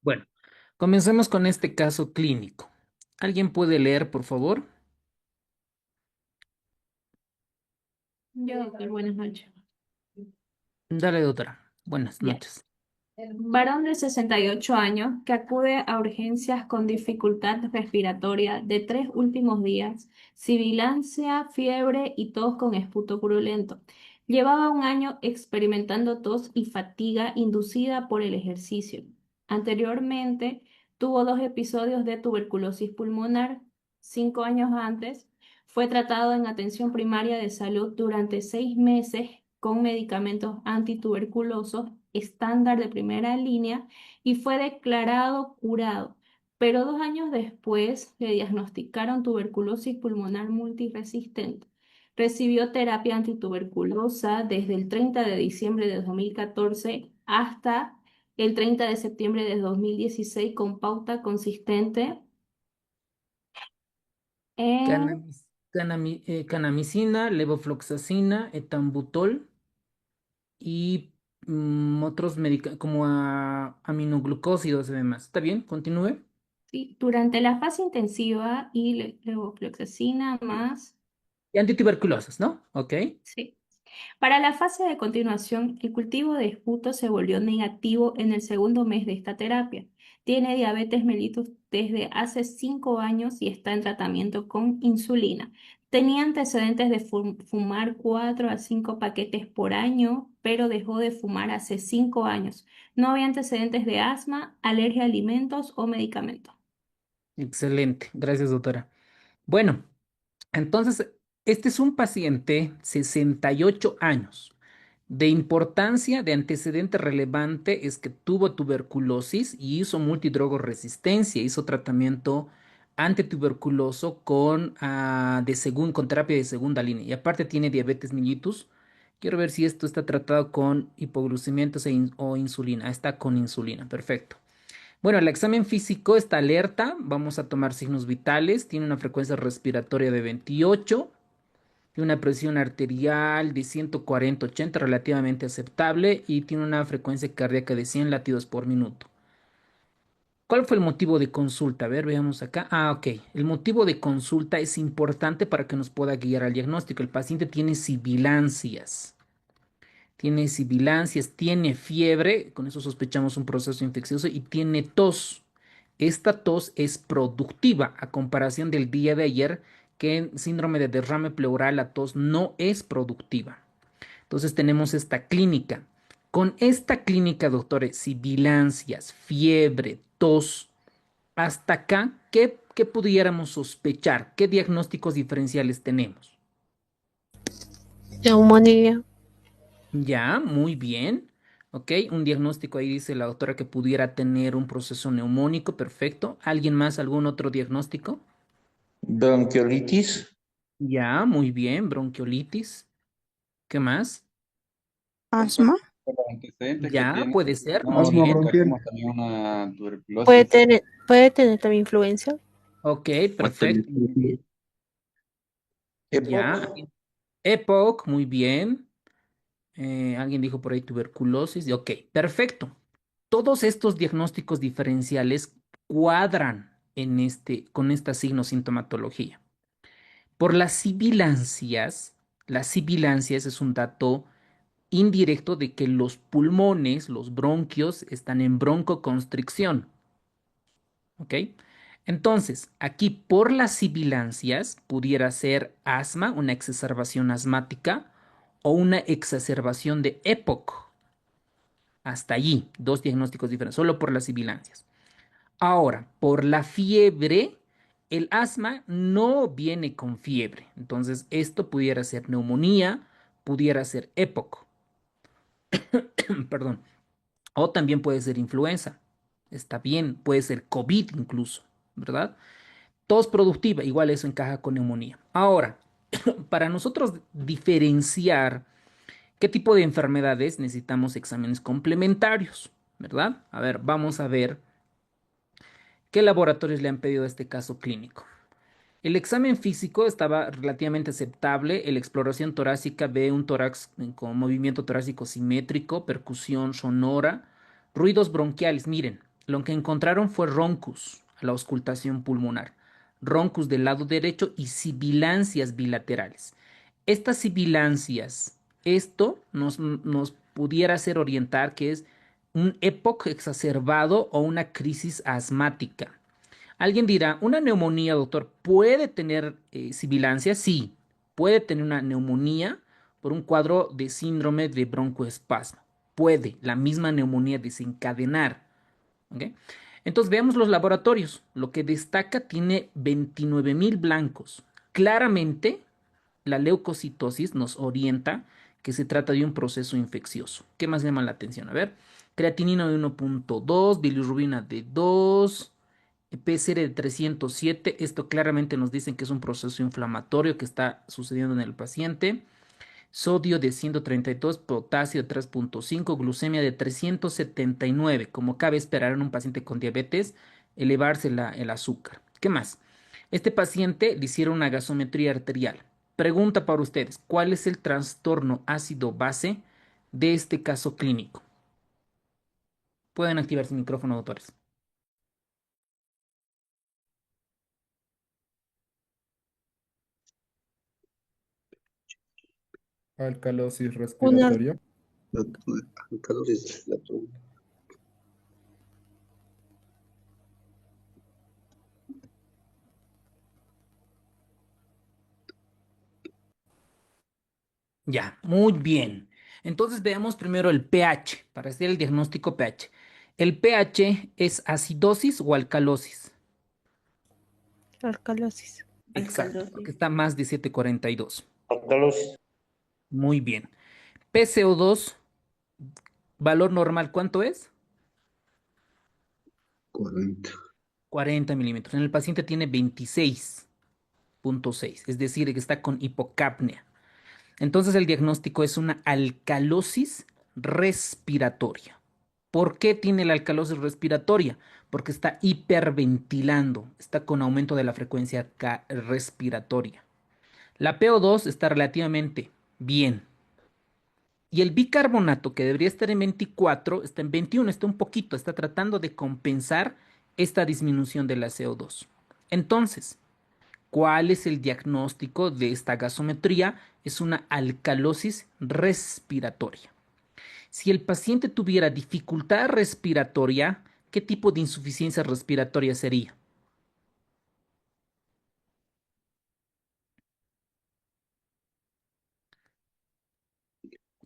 Bueno, comencemos con este caso clínico. ¿Alguien puede leer, por favor? Yo, doctor, buenas noches. Dale, doctora. Buenas Ya. noches. Varón de 68 años que acude a urgencias con dificultad respiratoria de 3 últimos días, sibilancia, fiebre y tos con esputo purulento. Llevaba un año experimentando tos y fatiga inducida por el ejercicio. Anteriormente tuvo 2 episodios de tuberculosis pulmonar. 5 años antes fue tratado en atención primaria de salud durante 6 meses con medicamentos antituberculosos estándar de primera línea y fue declarado curado. Pero 2 años después le diagnosticaron tuberculosis pulmonar multiresistente. Recibió terapia antituberculosa desde el 30 de diciembre de 2014 hasta el 30 de septiembre de 2016 con pauta consistente en Canamicina, levofloxacina, etambutol y otros medicamentos como aminoglucósidos y demás. ¿Está bien? Continúe. sí, durante la fase intensiva y levofloxacina más. Y antituberculosos, ¿no? Ok. Sí. Para la fase de continuación, el cultivo de esputo se volvió negativo en el segundo mes de esta terapia. Tiene diabetes mellitus desde hace 5 años y está en tratamiento con insulina. Tenía antecedentes de fumar 4 a 5 paquetes por año, pero dejó de fumar hace 5 años. No había antecedentes de asma, alergia a alimentos o medicamentos. Excelente. Gracias, doctora. Bueno, entonces, este es un paciente, 68 años. De importancia, de antecedente relevante es que tuvo tuberculosis y hizo multidrogoresistencia, hizo tratamiento antituberculoso con terapia de segunda línea. Y aparte tiene diabetes mellitus. Quiero ver si esto está tratado con hipoglucemiantos o insulina. Está con insulina, perfecto. Bueno, el examen físico está alerta. Vamos a tomar signos vitales. Tiene una frecuencia respiratoria de 28 y una presión arterial de 140/80 relativamente aceptable y tiene una frecuencia cardíaca de 100 latidos por minuto. ¿Cuál fue el motivo de consulta? A ver, veamos acá. Ok. El motivo de consulta es importante para que nos pueda guiar al diagnóstico. El paciente tiene sibilancias. Tiene sibilancias, tiene fiebre, con eso sospechamos un proceso infeccioso y tiene tos. Esta tos es productiva a comparación del día de ayer, que en síndrome de derrame pleural la tos no es productiva. Entonces tenemos esta clínica. Con esta clínica, doctores, sibilancias, fiebre, tos, hasta acá, ¿qué pudiéramos sospechar? ¿Qué diagnósticos diferenciales tenemos? Neumonía. Ya, muy bien. Ok, un diagnóstico ahí dice la doctora que pudiera tener un proceso neumónico, perfecto. ¿Alguien más, algún otro diagnóstico? Bronquiolitis, Ya, muy bien, bronquiolitis. ¿Qué más? Asma. Por los antecedentes que Ya, tiene, puede ser, muy no Asma bien. bronquial. descartemos también una Puede tuberculosis. tener, puede tener también influencia. Ok, perfecto. Hepatitis. EPOC, Ya, EPOC, muy bien. Alguien dijo por ahí tuberculosis. Ok, perfecto. Todos estos diagnósticos diferenciales cuadran con esta signo-sintomatología. Por las sibilancias es un dato indirecto de que los pulmones, los bronquios, están en broncoconstricción. ¿Ok? Entonces, aquí por las sibilancias pudiera ser asma, una exacerbación asmática o una exacerbación de EPOC. Hasta allí, dos diagnósticos diferentes, solo por las sibilancias. Ahora, por la fiebre, el asma no viene con fiebre. Entonces, esto pudiera ser neumonía, pudiera ser EPOC, perdón, o también puede ser influenza. Está bien, puede ser COVID incluso, ¿verdad? Tos productiva, igual eso encaja con neumonía. Ahora, para nosotros diferenciar qué tipo de enfermedades necesitamos exámenes complementarios, ¿verdad? A ver, vamos a ver qué laboratorios le han pedido este caso clínico. El examen físico estaba relativamente aceptable. La exploración torácica ve un tórax con movimiento torácico simétrico, percusión sonora, ruidos bronquiales. Miren, Lo que encontraron fue roncus a la auscultación pulmonar, roncus del lado derecho y sibilancias bilaterales. Estas sibilancias, esto nos pudiera hacer orientar que es un EPOC exacerbado o una crisis asmática. Alguien dirá, ¿una neumonía, doctor, puede tener sibilancia? Sí, puede tener una neumonía por un cuadro de síndrome de broncoespasmo. Puede la misma neumonía desencadenar. ¿Ok? Entonces veamos los laboratorios. Lo que destaca tiene 29.000 blancos. Claramente, la leucocitosis nos orienta que se trata de un proceso infeccioso. ¿Qué más llama la atención? A ver, creatinina de 1.2, bilirrubina de 2, PCR de 307. Esto claramente nos dicen que es un proceso inflamatorio que está sucediendo en el paciente. Sodio de 132, potasio de 3.5, glucemia de 379. Como cabe esperar en un paciente con diabetes, elevarse el azúcar. ¿Qué más? Este paciente le hicieron una gasometría arterial. Pregunta para ustedes, ¿cuál es el trastorno ácido-base de este caso clínico? Pueden activar su micrófono, doctores. Alcalosis Una, respiratoria. Ya, muy bien. Entonces veamos primero el pH, para hacer el diagnóstico pH. ¿El pH es acidosis o alcalosis? alcalosis. Exacto, porque Alcalosis. está más de 742. Alcalosis. Muy bien. PCO2, valor normal, ¿cuánto es? 40 milímetros. En el paciente tiene 26.6, es decir, que está con hipocapnia. Entonces el diagnóstico es una alcalosis respiratoria. ¿Por qué tiene la alcalosis respiratoria? Porque está hiperventilando, está con aumento de la frecuencia respiratoria. La PO2 está relativamente bien. Y el bicarbonato, que debería estar en 24, está en 21, está un poquito, está tratando de compensar esta disminución de la CO2. Entonces, ¿cuál es el diagnóstico de esta gasometría? Es una alcalosis respiratoria. Si el paciente tuviera dificultad respiratoria, ¿qué tipo de insuficiencia respiratoria sería?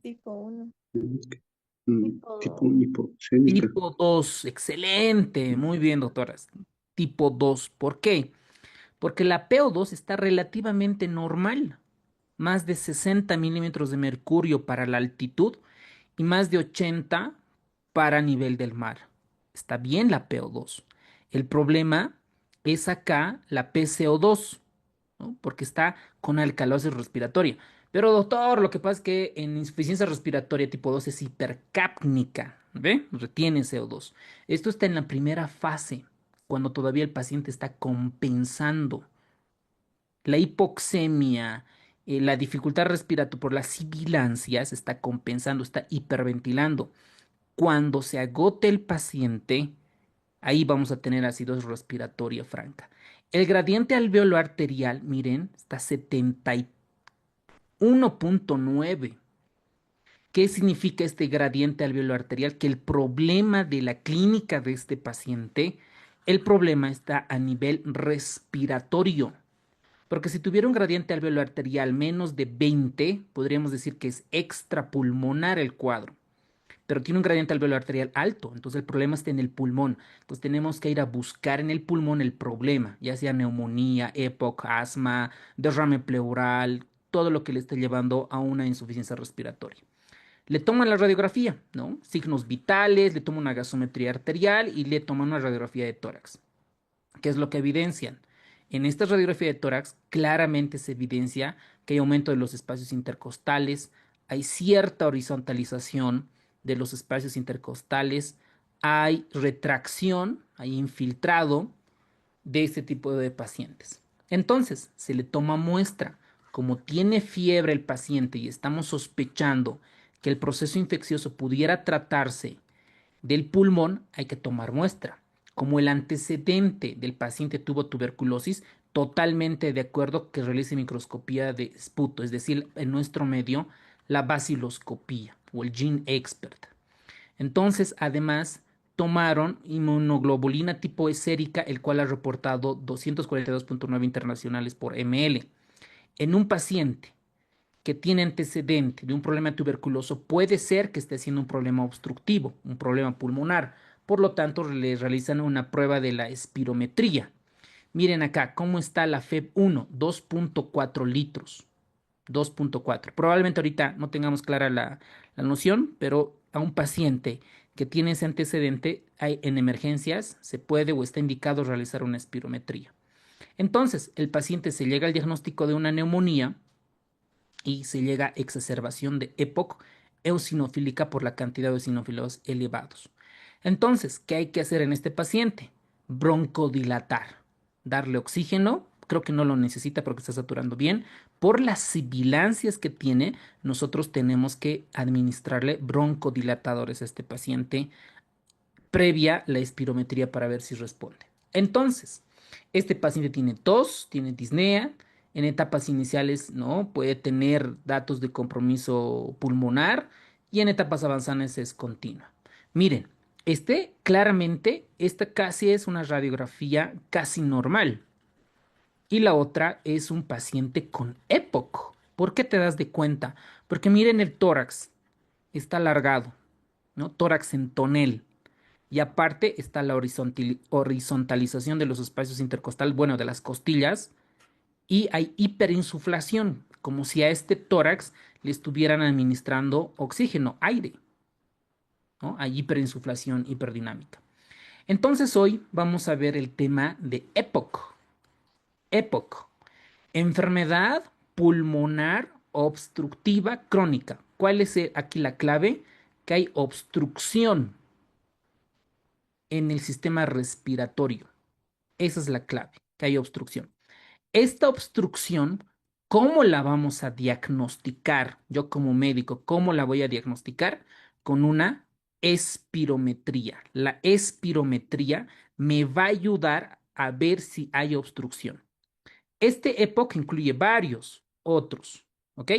Tipo 1. Tipo Tipo 2, excelente, muy bien, doctoras. Tipo 2, ¿por qué? Porque la PO2 está relativamente normal, más de 60 milímetros de mercurio para la altitud y más de 80 para nivel del mar. Está bien la PO2. El problema es acá la PCO2, ¿no? Porque está con alcalosis respiratoria. Pero doctor, lo que pasa es que en insuficiencia respiratoria tipo 2 es hipercápnica, ¿ve? Retiene CO2. Esto está en la primera fase, cuando todavía el paciente está compensando la hipoxemia, la dificultad respiratoria por las sibilancias, está compensando, está hiperventilando. Cuando se agote el paciente, ahí vamos a tener acidosis respiratoria franca. El gradiente alveolo arterial, miren, está 71.9. ¿Qué significa este gradiente alveolo arterial? Que el problema de la clínica de este paciente, el problema está a nivel respiratorio. Porque si tuviera un gradiente alveolo arterial menos de 20, podríamos decir que es extrapulmonar el cuadro. Pero tiene un gradiente alveolo arterial alto, entonces el problema está en el pulmón. Entonces tenemos que ir a buscar en el pulmón el problema, ya sea neumonía, EPOC, asma, derrame pleural, todo lo que le esté llevando a una insuficiencia respiratoria. Le toman la radiografía, ¿no? Signos vitales, le toman una gasometría arterial y le toman una radiografía de tórax. ¿Qué es lo que evidencian? En esta radiografía de tórax claramente se evidencia que hay aumento de los espacios intercostales, hay cierta horizontalización de los espacios intercostales, hay retracción, hay infiltrado de este tipo de pacientes. Entonces, se le toma muestra. Como tiene fiebre el paciente y estamos sospechando que el proceso infeccioso pudiera tratarse del pulmón, hay que tomar muestra. Como el antecedente del paciente tuvo tuberculosis, totalmente de acuerdo que realice microscopía de esputo, es decir, en nuestro medio, la baciloscopía o el Gene Expert. Entonces, además, tomaron inmunoglobulina tipo E sérica, el cual ha reportado 242.9 internacionales por ml. En un paciente que tiene antecedente de un problema tuberculoso, puede ser que esté haciendo un problema obstructivo, un problema pulmonar. Por lo tanto, le realizan una prueba de la espirometría. Miren acá cómo está la FEB1, 2.4 litros. 2.4. Probablemente ahorita no tengamos clara la noción, pero a un paciente que tiene ese antecedente, en emergencias se puede o está indicado realizar una espirometría. Entonces, el paciente se llega al diagnóstico de una neumonía y se llega a exacerbación de EPOC eosinofílica por la cantidad de eosinófilos elevados. Entonces, ¿qué hay que hacer en este paciente? Broncodilatar, darle oxígeno, creo que no lo necesita porque está saturando bien. Por las sibilancias que tiene, nosotros tenemos que administrarle broncodilatadores a este paciente previa la espirometría para ver si responde. Entonces, este paciente tiene tos, tiene disnea, en etapas iniciales no puede tener datos de compromiso pulmonar y en etapas avanzadas es continua. Miren, claramente, esta casi es una radiografía casi normal y la otra es un paciente con EPOC. ¿Por qué te das de cuenta? Porque miren el tórax, está alargado, ¿no? Tórax en tonel. Y aparte está la horizontalización de los espacios intercostales, bueno, de las costillas, y hay hiperinsuflación, como si a este tórax le estuvieran administrando oxígeno, aire, ¿no? Hay hiperinsuflación hiperdinámica. Entonces hoy vamos a ver el tema de EPOC. EPOC, enfermedad pulmonar obstructiva crónica. ¿Cuál es aquí la clave? Que hay obstrucción en el sistema respiratorio. Esa es la clave, que hay obstrucción. Esta obstrucción, ¿cómo la vamos a diagnosticar? Yo como médico, ¿cómo la voy a diagnosticar? Con una espirometría. La espirometría me va a ayudar a ver si hay obstrucción. Este EPOC incluye varios otros, ¿ok?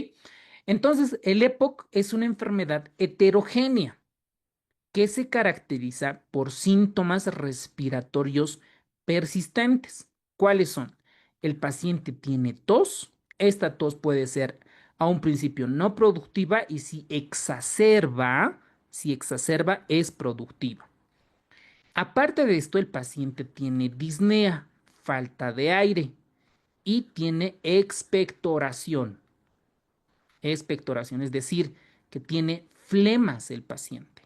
Entonces, el EPOC es una enfermedad heterogénea que se caracteriza por síntomas respiratorios persistentes. ¿Cuáles son? El paciente tiene tos. Esta tos puede ser a un principio no productiva y si exacerba es productiva. Aparte de esto, el paciente tiene disnea, falta de aire y tiene expectoración. Expectoración, es decir, que tiene flemas el paciente.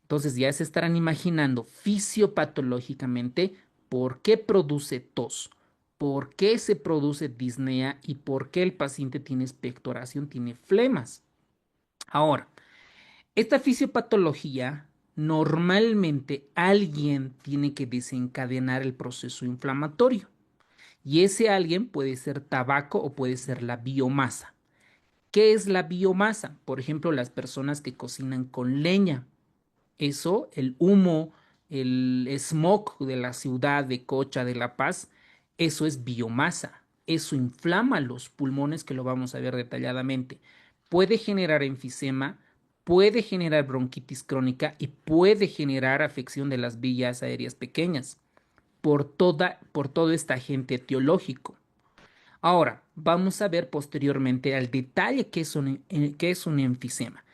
Entonces ya se estarán imaginando fisiopatológicamente por qué produce tos, por qué se produce disnea y por qué el paciente tiene expectoración, tiene flemas. Ahora, esta fisiopatología normalmente alguien tiene que desencadenar el proceso inflamatorio y ese alguien puede ser tabaco o puede ser la biomasa. ¿Qué es la biomasa? Por ejemplo, las personas que cocinan con leña. Eso, el humo, el smog de la ciudad de Cocha de La Paz, eso es biomasa. Eso inflama los pulmones, que lo vamos a ver detalladamente. Puede generar enfisema, puede generar bronquitis crónica y puede generar afección de las vías aéreas pequeñas por todo este agente etiológico. Ahora, vamos a ver posteriormente al detalle qué es un enfisema.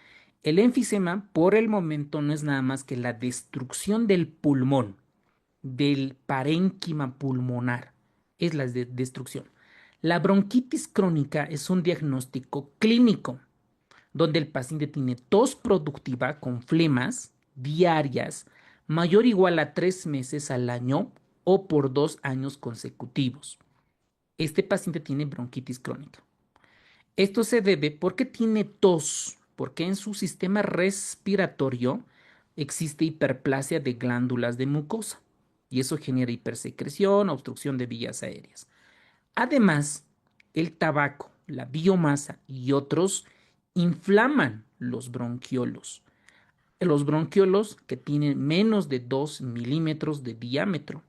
El enfisema, por el momento, no es nada más que la destrucción del pulmón, del parénquima pulmonar. Es la destrucción. La bronquitis crónica es un diagnóstico clínico, donde el paciente tiene tos productiva con flemas diarias, mayor o igual a 3 meses al año o por 2 años consecutivos. Este paciente tiene bronquitis crónica. Esto se debe porque tiene tos, porque en su sistema respiratorio existe hiperplasia de glándulas de mucosa y eso genera hipersecreción, obstrucción de vías aéreas. Además, el tabaco, la biomasa y otros inflaman los bronquiolos. los bronquiolos que tienen menos de 2 milímetros de diámetro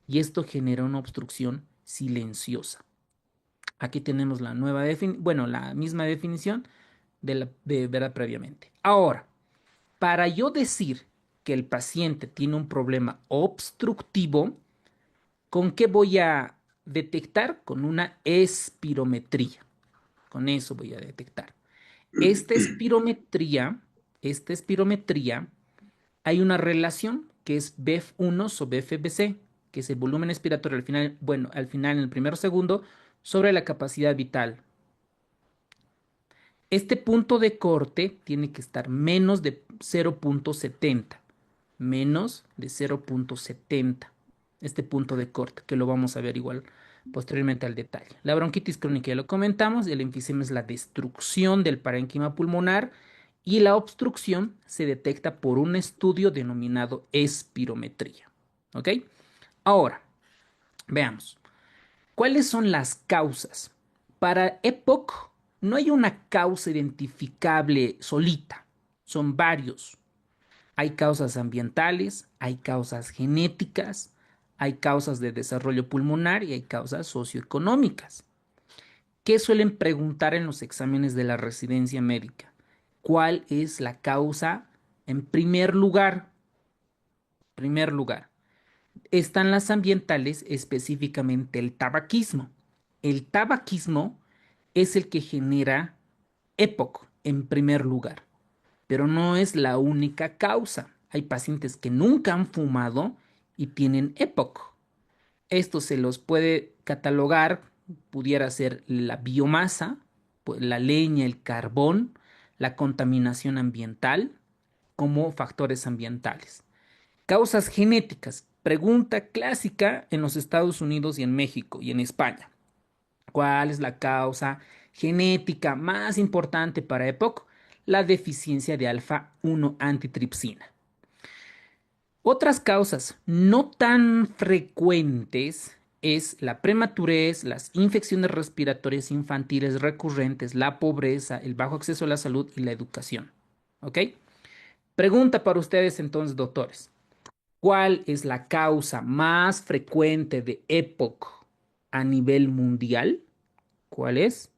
y esto genera una obstrucción silenciosa. Aquí tenemos la nueva bueno, la misma definición de verdad previamente. Ahora, para yo decir que el paciente tiene un problema obstructivo, ¿con qué voy a detectar? Con una espirometría. Con eso voy a detectar. Esta espirometría, esta espirometría, hay una relación que es BEF1 sobre FBC, que es el volumen expiratorio al final, bueno, al final en el primer segundo, sobre la capacidad vital. Este punto de corte tiene que estar menos de 0.70, menos de 0.70. Este punto de corte, que lo vamos a ver igual posteriormente al detalle. La bronquitis crónica ya lo comentamos, el enfisema es la destrucción del parénquima pulmonar y la obstrucción se detecta por un estudio denominado espirometría. ¿Ok? Ahora, veamos. ¿Cuáles son las causas? Para EPOC no hay una causa identificable solita, son varios. Hay causas ambientales, hay causas genéticas, hay causas de desarrollo pulmonar y hay causas socioeconómicas. ¿Qué suelen preguntar en los exámenes de la residencia médica? ¿Cuál es la causa en primer lugar? Primer lugar. Están las ambientales, específicamente el tabaquismo. El tabaquismo es el que genera EPOC en primer lugar, pero no es la única causa. Hay pacientes que nunca han fumado y tienen EPOC. Esto se los puede catalogar, pudiera ser la biomasa, la leña, el carbón, la contaminación ambiental como factores ambientales. Causas genéticas. Pregunta clásica en los Estados Unidos y en México y en España. ¿Cuál es la causa genética más importante para EPOC? La deficiencia de alfa-1 antitripsina. Otras causas no tan frecuentes es la prematurez, las infecciones respiratorias infantiles recurrentes, la pobreza, el bajo acceso a la salud y la educación. ¿Ok? Pregunta para ustedes entonces, doctores. ¿Cuál es la causa más frecuente de EPOC a nivel mundial? ¿Cuál es?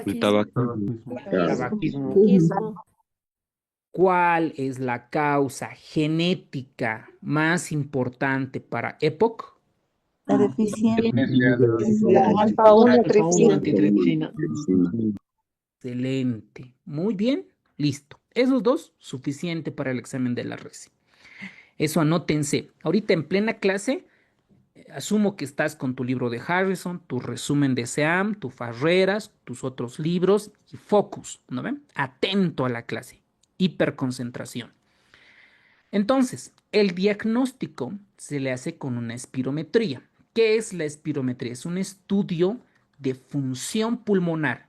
El Tabaquismo. tabaquismo. Tabaquismo. Tabaquismo. ¿Cuál es la causa genética más importante para EPOC? La deficiencia Deficiencia de de alfa 1 Alfa-1 tripsina. antitripsina. Excelente. Muy bien. Listo. Esos dos, suficiente para el examen de la RESI. Eso anótense. Ahorita en plena clase, asumo que estás con tu libro de Harrison, tu resumen de SEAM, tu Farreras, tus otros libros y focus, ¿no ven? Atento a la clase. Hiperconcentración. Entonces, el diagnóstico se le hace con una espirometría. ¿Qué es la espirometría? Es un estudio de función pulmonar.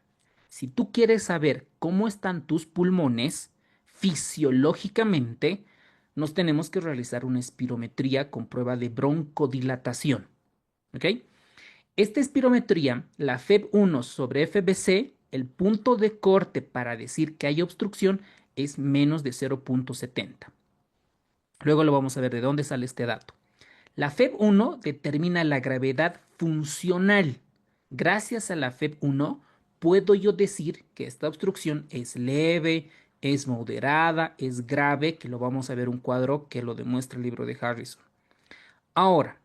Si tú quieres saber cómo están tus pulmones fisiológicamente, nos tenemos que realizar una espirometría con prueba de broncodilatación. ¿Ok? Esta espirometría, la FEB1 sobre FBC, el punto de corte para decir que hay obstrucción es menos de 0.70. Luego lo vamos a ver de dónde sale este dato. La FEB1 determina la gravedad funcional. Gracias a la FEB1 puedo yo decir que esta obstrucción es leve, es moderada, es grave, que lo vamos a ver un cuadro que lo demuestra el libro de Harrison. Ahora,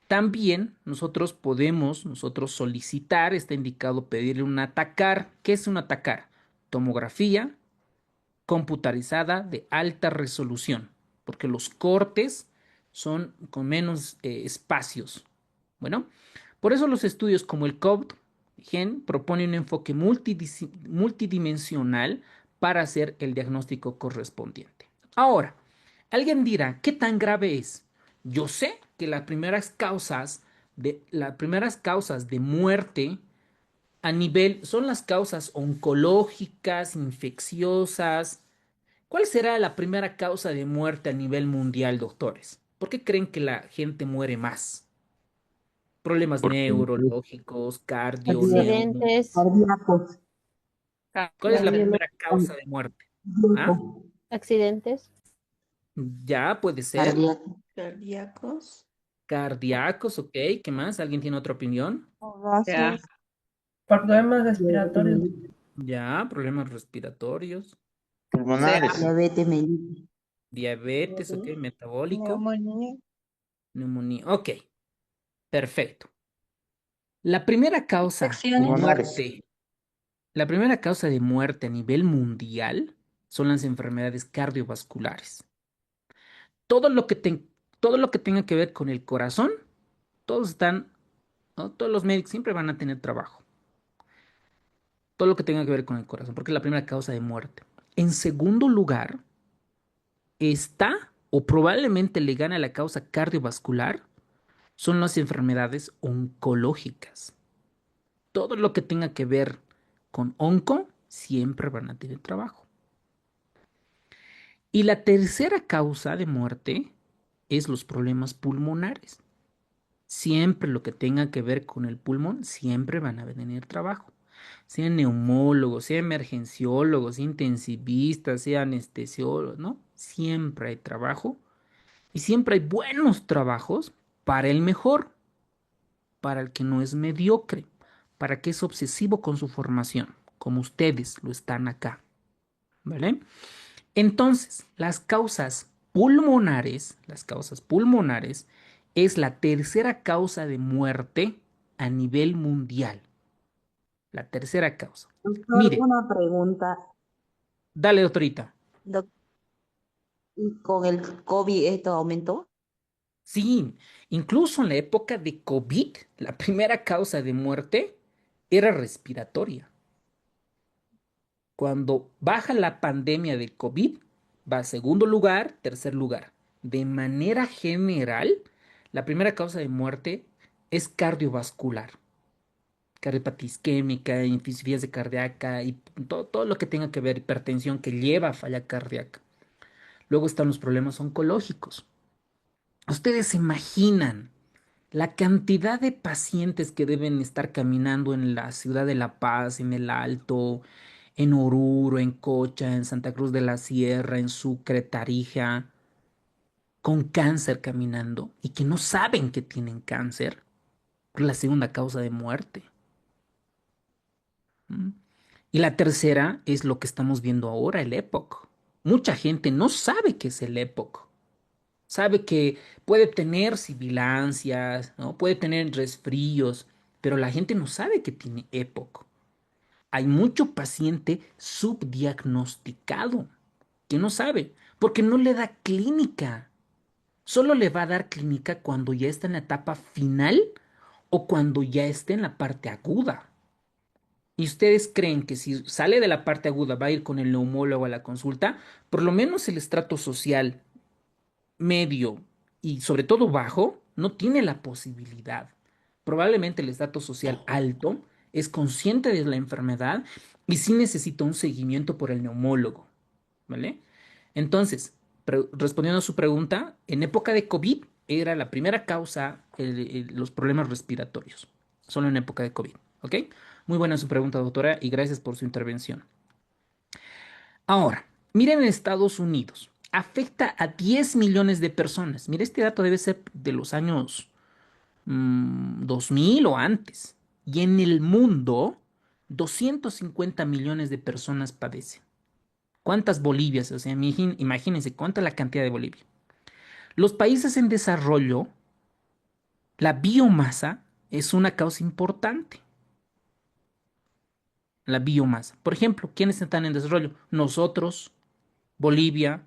también nosotros podemos solicitar, está indicado pedirle un atacar. ¿Qué es un atacar? Tomografía computarizada de alta resolución, porque los cortes son con menos espacios. Bueno, por eso los estudios como el COVT-GEN proponen un enfoque multidimensional para hacer el diagnóstico correspondiente. Ahora, alguien dirá, ¿qué tan grave es? Yo sé que las primeras causas de muerte a nivel son las causas oncológicas, infecciosas. ¿Cuál será la primera causa de muerte a nivel mundial, doctores? ¿Por qué creen que la gente muere más? Problemas Porque neurológicos, cardio, Accidentes. ¿Cuál es la primera causa de muerte? ¿Ah? Accidentes. Ya puede ser. Cardíaco. Cardíacos. Cardíacos, ok. ¿Qué más? ¿Alguien tiene otra opinión? O Ya. gases. Problemas respiratorios. Ya, problemas respiratorios, Pulmonares. Diabetes mellitus. diabetes, ok, metabólico, Neumonía. neumonía. Ok, perfecto. La primera causa de Infecciones. Pulmonares. muerte, la primera causa de muerte a nivel mundial son las enfermedades cardiovasculares. Todo lo que, todo lo que tenga que ver con el corazón, todos están, ¿no? Todos los médicos siempre van a tener trabajo. Todo lo que tenga que ver con el corazón, porque es la primera causa de muerte. En segundo lugar, está o probablemente le gana la causa cardiovascular son las enfermedades oncológicas. Todo lo que tenga que ver con onco siempre van a tener trabajo. Y la tercera causa de muerte es los problemas pulmonares. Siempre lo que tenga que ver con el pulmón, siempre van a tener trabajo. Sean neumólogos, sean emergenciólogos, intensivistas, sean anestesiólogos, ¿no? Siempre hay trabajo y siempre hay buenos trabajos para el mejor, para el que no es mediocre, para que es obsesivo con su formación, como ustedes lo están acá, ¿vale? Entonces, las causas pulmonares es la tercera causa de muerte a nivel mundial. La tercera causa. Doctor, Mire, una pregunta. dale, doctorita. Doc- ¿Y con el COVID esto aumentó? Sí, incluso en la época de COVID, la primera causa de muerte era respiratoria. Cuando baja la pandemia de COVID, va a segundo lugar, tercer lugar. De manera general, la primera causa de muerte es cardiovascular, cardiopatía isquémica, insuficiencia cardíaca y todo lo que tenga que ver hipertensión que lleva a falla cardíaca. Luego están los problemas oncológicos. Ustedes se imaginan la cantidad de pacientes que deben estar caminando en la ciudad de La Paz, en el Alto, en Oruro, en Cocha, en Santa Cruz de la Sierra, en Sucre, Tarija, con cáncer caminando y que no saben que tienen cáncer, por la segunda causa de muerte. ¿Mm? Y la tercera es lo que estamos viendo ahora, el EPOC. Mucha gente no sabe qué es el EPOC. Sabe que puede tener sibilancias, ¿no? Puede tener resfríos, pero la gente no sabe que tiene EPOC. Hay mucho paciente subdiagnosticado que no sabe, porque no le da clínica. Solo le va a dar clínica cuando ya está en la etapa final o cuando ya esté en la parte aguda. ¿Y ustedes creen que si sale de la parte aguda va a ir con el neumólogo a la consulta? Por lo menos el estrato social medio y sobre todo bajo no tiene la posibilidad. Probablemente el estatus social alto es consciente de la enfermedad y sí necesita un seguimiento por el neumólogo, ¿vale? Entonces, respondiendo a su pregunta, en época de COVID era la primera causa los problemas respiratorios, solo en época de COVID, ¿ok? Muy buena su pregunta, doctora, y gracias por su intervención. Ahora, miren en Estados Unidos, afecta a 10 millones de personas. Mire, este dato debe ser de los años 2000 o antes. Y en el mundo, 250 millones de personas padecen. ¿Cuántas Bolivias? O sea, imagínense cuánta la cantidad de Bolivia. Los países en desarrollo, la biomasa es una causa importante. La biomasa. Por ejemplo, ¿quiénes están en desarrollo? Nosotros, Bolivia,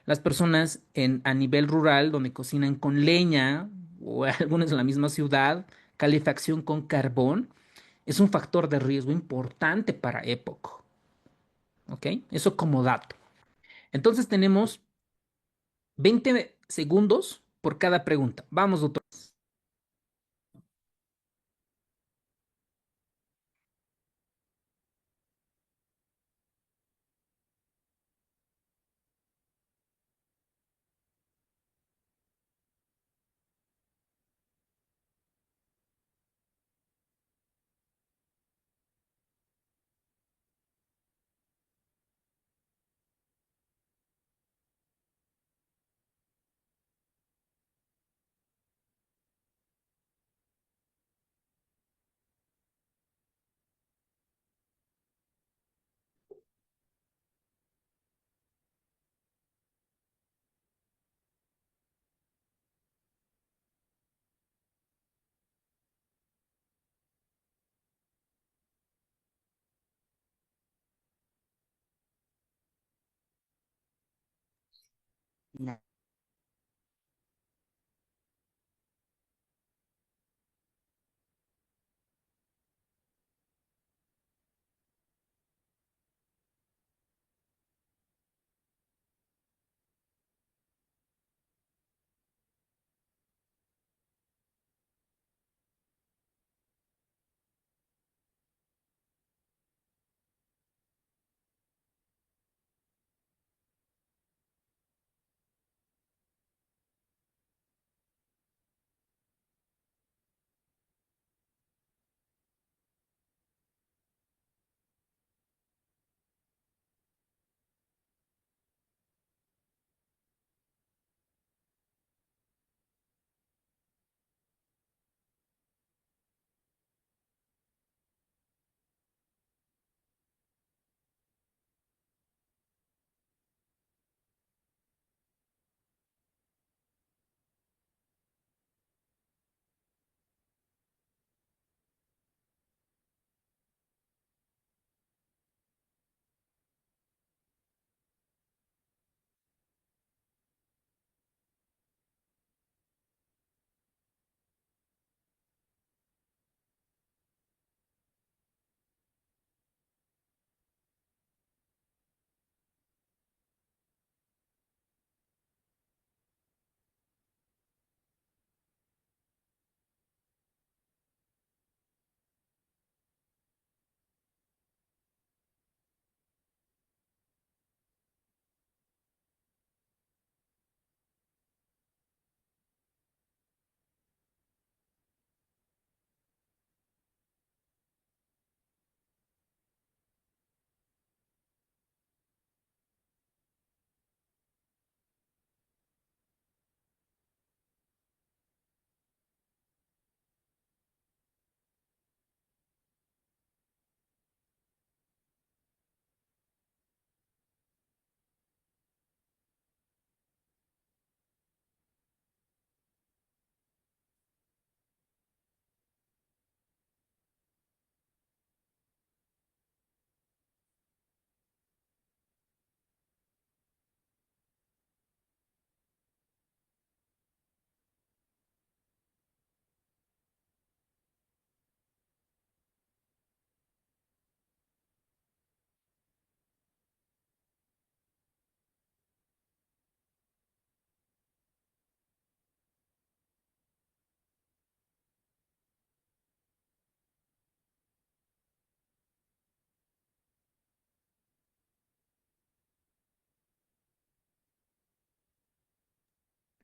las personas a nivel rural donde cocinan con leña o algunos en la misma ciudad, calefacción con carbón, es un factor de riesgo importante para EPOC. ¿Ok? Eso como dato. Entonces tenemos 20 segundos por cada pregunta. Vamos, doctor. Na-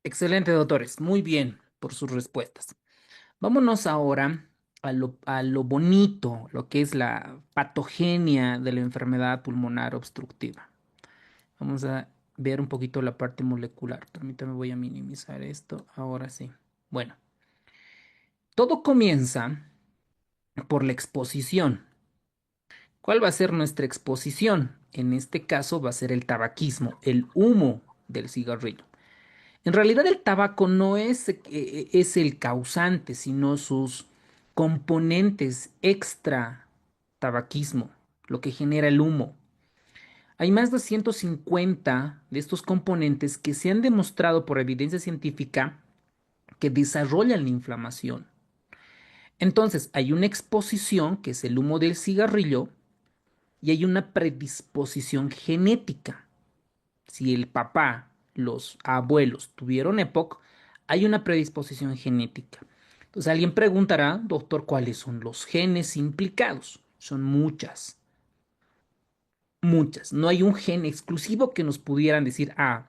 Excelente, doctores. Muy bien por sus respuestas. Vámonos ahora a lo bonito, lo que es la patogenia de la enfermedad pulmonar obstructiva. Vamos a ver un poquito la parte molecular. Permítame, voy a minimizar esto. Ahora sí. Bueno, todo comienza por la exposición. ¿Cuál va a ser nuestra exposición? En este caso va a ser el tabaquismo, el humo del cigarrillo. En realidad el tabaco no es el causante, sino sus componentes extra tabaquismo, lo que genera el humo. Hay más de 150 de estos componentes que se han demostrado por evidencia científica que desarrollan la inflamación. Entonces, hay una exposición, que es el humo del cigarrillo, y hay una predisposición genética. Si el papá, los abuelos tuvieron EPOC, hay una predisposición genética. Entonces alguien preguntará, doctor, ¿cuáles son los genes implicados? Son muchas, muchas. No hay un gen exclusivo que nos pudieran decir, ah,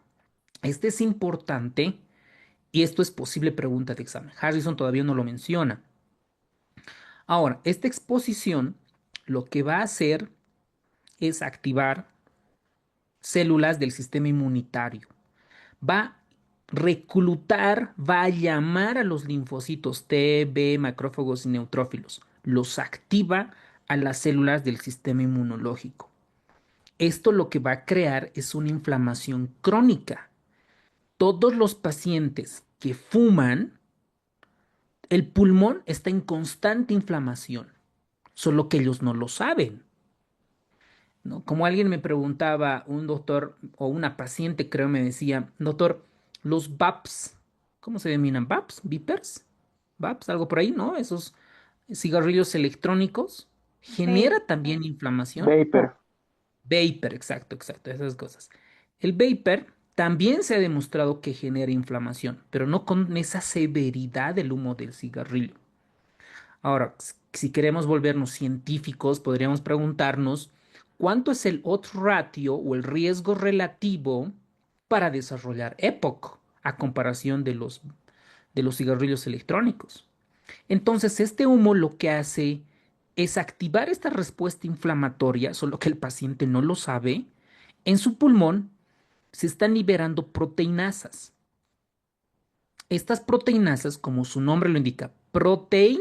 este es importante y esto es posible pregunta de examen. Harrison todavía no lo menciona. Ahora, esta exposición lo que va a hacer es activar células del sistema inmunitario. Va a reclutar, va a llamar a los linfocitos T, B, macrófagos y neutrófilos. Los activa a las células del sistema inmunológico. Esto lo que va a crear es una inflamación crónica. Todos los pacientes que fuman, el pulmón está en constante inflamación, solo que ellos no lo saben. ¿no? Como alguien me preguntaba, un doctor o una paciente creo me decía, doctor, los VAPs, ¿cómo se denominan? ¿VAPs? ¿Vipers? ¿VAPs? Algo por ahí, ¿no? Esos cigarrillos electrónicos, Vape. ¿genera también inflamación? Vapor. Vapor, exacto, exacto, esas cosas. El vapor también se ha demostrado que genera inflamación, pero no con esa severidad del humo del cigarrillo. Ahora, si queremos volvernos científicos, podríamos preguntarnos cuánto es el odds ratio o el riesgo relativo para desarrollar EPOC a comparación de los cigarrillos electrónicos. Entonces, este humo lo que hace es activar esta respuesta inflamatoria, solo que el paciente no lo sabe. En su pulmón se están liberando proteinasas. Estas proteinasas, como su nombre lo indica, proteína,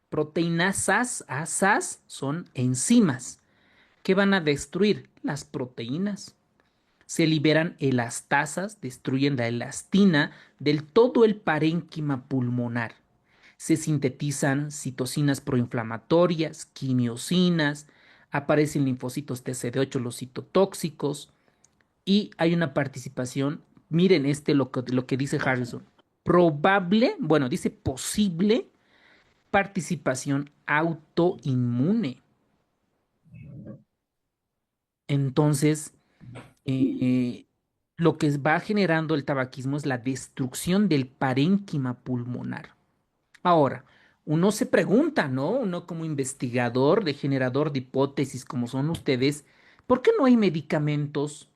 proteinasas, asas son enzimas que van a destruir las proteínas. Se liberan elastasas, destruyen la elastina del todo el parénquima pulmonar. Se sintetizan citocinas proinflamatorias, quimiosinas, aparecen linfocitos TCD8, los citotóxicos, y hay una participación, miren lo que dice Harrison, probable, bueno, dice posible participación autoinmune. Entonces, eh, lo que va generando el tabaquismo es la destrucción del parénquima pulmonar. Ahora, uno se pregunta, ¿no? Uno como investigador, de generador de hipótesis como son ustedes, ¿por qué no hay medicamentos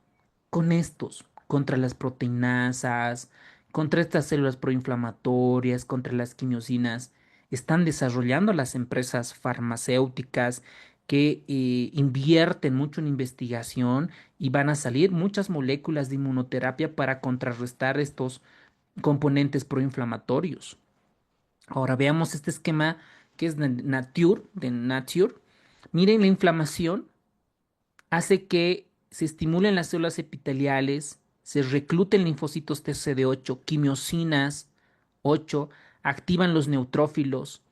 con estos, contra las proteinasas, contra estas células proinflamatorias, contra las quimiosinas? Están desarrollando las empresas farmacéuticas que invierten mucho en investigación y van a salir muchas moléculas de inmunoterapia para contrarrestar estos componentes proinflamatorios. Ahora veamos este esquema que es de Nature. Miren, la inflamación hace que se estimulen las células epiteliales, se recluten linfocitos TCD8, quimiosinas 8, activan los neutrófilos,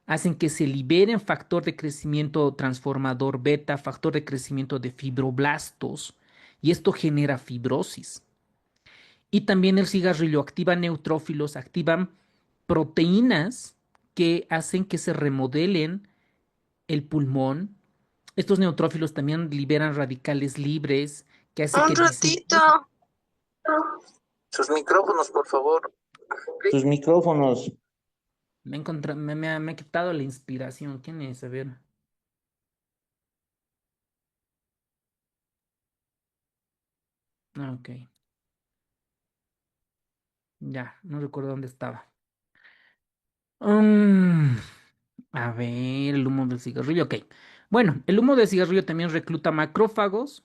hacen que se liberen factor de crecimiento transformador beta, factor de crecimiento de fibroblastos, y esto genera fibrosis. Y también el cigarrillo activa neutrófilos, activan proteínas que hacen que se remodelen el pulmón. Estos neutrófilos también liberan radicales libres que hace Un que ratito. Sus micrófonos, por favor. Sus micrófonos. me ha quitado la inspiración. ¿Quién es? A ver. Ok. Ya, no recuerdo dónde estaba. Mm, a ver, el humo del cigarrillo. Ok. Bueno, el humo del cigarrillo también recluta macrófagos.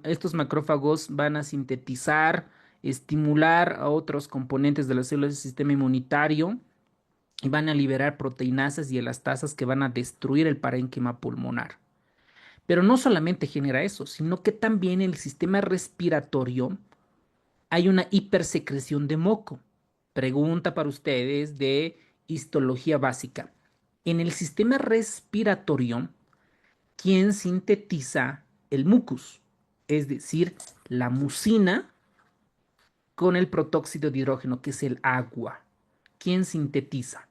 Estos macrófagos van a sintetizar, estimular a otros componentes de las células del sistema inmunitario y van a liberar proteinasas y elastasas que van a destruir el parénquima pulmonar. Pero no solamente genera eso, sino que también en el sistema respiratorio hay una hipersecreción de moco. Pregunta para ustedes de histología básica. En el sistema respiratorio, ¿quién sintetiza el mucus? Es decir, la mucina con el protóxido de hidrógeno, que es el agua. ¿Quién sintetiza?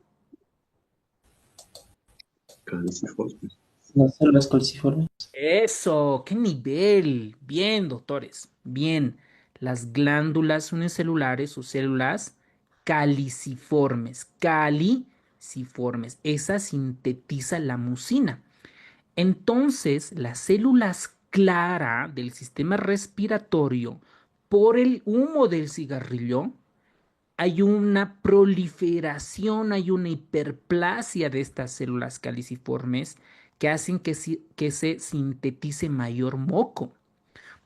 Las células calciformes. Eso, qué nivel. Bien, doctores. Bien. Las glándulas unicelulares o células caliciformes. Caliciformes. Esa sintetiza la mucina. Entonces, las células clara del sistema respiratorio, por el humo del cigarrillo, hay una proliferación, hay una hiperplasia de estas células caliciformes que hacen que se sintetice mayor moco.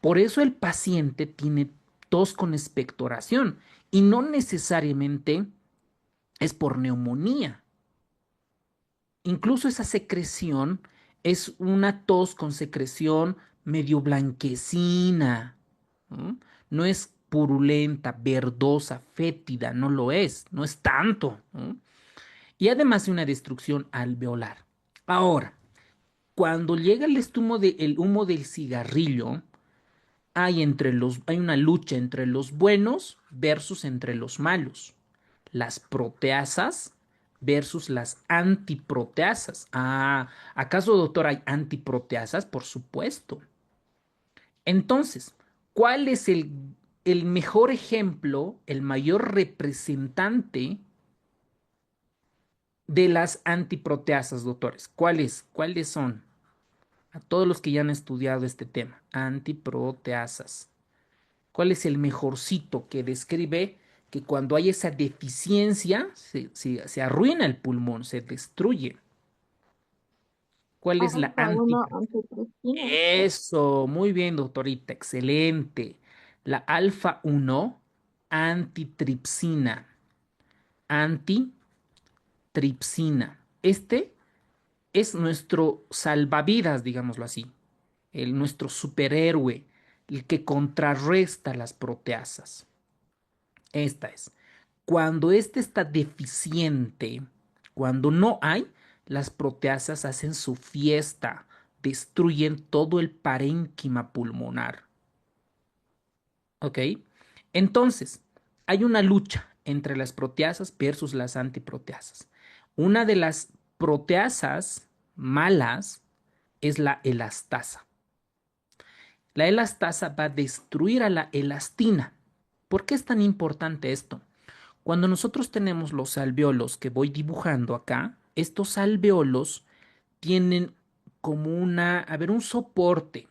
Por eso el paciente tiene tos con expectoración y no necesariamente es por neumonía. Incluso esa secreción es una tos con secreción medio blanquecina, ¿no? No es purulenta, verdosa, fétida, no lo es, no es tanto, ¿no? Y además de una destrucción alveolar. Ahora, Cuando llega el humo del cigarrillo, hay una lucha entre los buenos versus entre los malos. Las proteasas versus las antiproteasas. Ah, ¿acaso, doctor, hay antiproteasas? Por supuesto. Entonces, ¿cuál es el mejor ejemplo, el mayor representante de las antiproteasas, doctores? ¿Cuáles? ¿Cuáles son? A todos los que ya han estudiado este tema, antiproteasas. ¿Cuál es el mejorcito que describe que cuando hay esa deficiencia se arruina el pulmón, se destruye? ¿Cuál es la Alfa 1 antiproteasa? antitripsina. Eso, muy bien, doctorita, excelente. La alfa uno antitripsina. Antitripsina. Este es nuestro salvavidas, digámoslo así, nuestro superhéroe, el que contrarresta las proteasas. Esta es. Cuando este está deficiente, cuando no hay, las proteasas hacen su fiesta, destruyen todo el parénquima pulmonar. ¿Ok? Entonces, hay una lucha entre las proteasas versus las antiproteasas. Una de las proteasas malas es la elastasa. La elastasa va a destruir a la elastina. ¿Por qué es tan importante esto? Cuando nosotros tenemos los alveolos que voy dibujando acá, estos alveolos tienen como un soporte,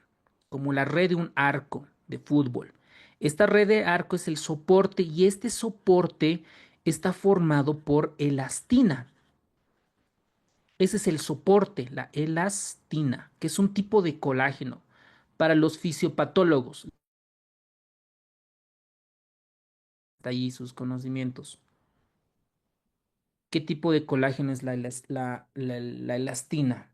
como la red de un arco de fútbol. Esta red de arco es el soporte y este soporte está formado por elastina. Ese es el soporte, la elastina, que es un tipo de colágeno. Para los fisiopatólogos, está ahí sus conocimientos. ¿Qué tipo de colágeno es la elastina?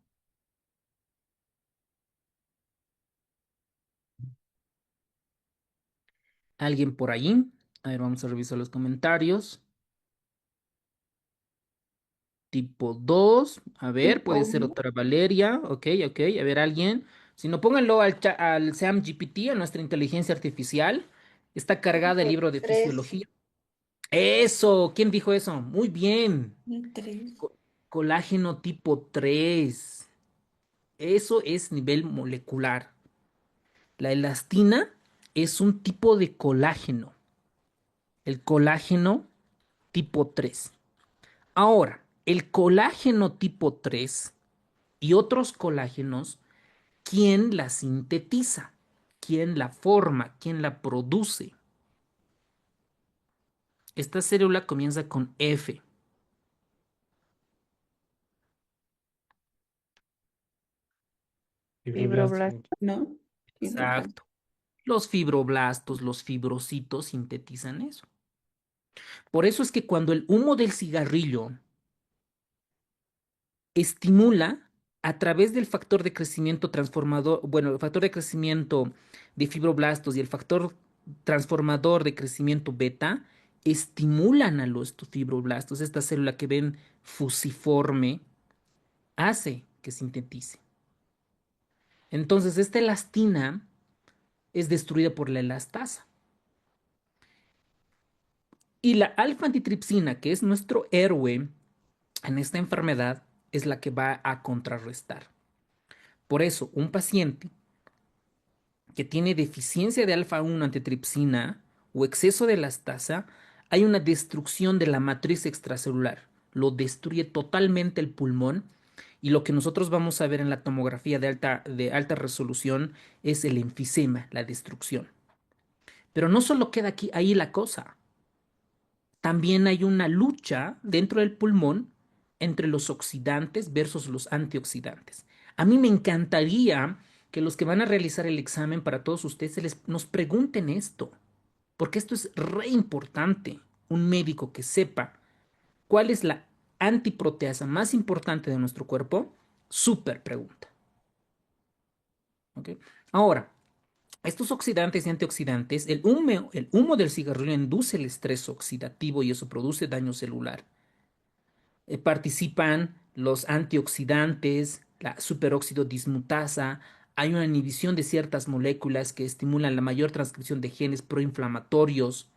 ¿Alguien por ahí? A ver, vamos a revisar los comentarios. Tipo 2. A ver, Tipo puede ser 1. otra Valeria. Ok, ok. A ver, alguien. Si no, pónganlo al Sam GPT, a nuestra inteligencia artificial. Está cargada el Tipo libro de 3. fisiología. Eso. ¿Quién dijo eso? Muy bien. Y 3. Co- Colágeno tipo 3. Eso es nivel molecular. La elastina es un tipo de colágeno. El colágeno tipo 3. Ahora, el colágeno tipo 3 y otros colágenos, ¿quién la sintetiza? ¿Quién la forma? ¿Quién la produce? Esta célula comienza con F. Fibroblastos, ¿no? Fibroblastos. Exacto. Los fibroblastos, los fibrocitos sintetizan eso. Por eso es que cuando el humo del cigarrillo estimula a través del factor de crecimiento transformador, bueno, el factor de crecimiento de fibroblastos y el factor transformador de crecimiento beta, estimulan a los fibroblastos, esta célula que ven fusiforme, hace que sintetice. Entonces, esta elastina es destruida por la elastasa. Y la alfa-antitripsina, que es nuestro héroe en esta enfermedad, es la que va a contrarrestar. Por eso, un paciente que tiene deficiencia de alfa-1 antitripsina o exceso de elastasa, hay una destrucción de la matriz extracelular. Lo destruye totalmente el pulmón y lo que nosotros vamos a ver en la tomografía de alta resolución es el enfisema, la destrucción. Pero no solo queda aquí ahí la cosa. También hay una lucha dentro del pulmón entre los oxidantes versus los antioxidantes. A mí me encantaría que los que van a realizar el examen para todos ustedes nos pregunten esto, porque esto es re importante. Un médico que sepa cuál es la antiproteasa más importante de nuestro cuerpo, súper pregunta. ¿Ok? Ahora, estos oxidantes y antioxidantes, el humo del cigarrillo induce el estrés oxidativo y eso produce daño celular. Participan los antioxidantes, la superóxido dismutasa, hay una inhibición de ciertas moléculas que estimulan la mayor transcripción de genes proinflamatorios.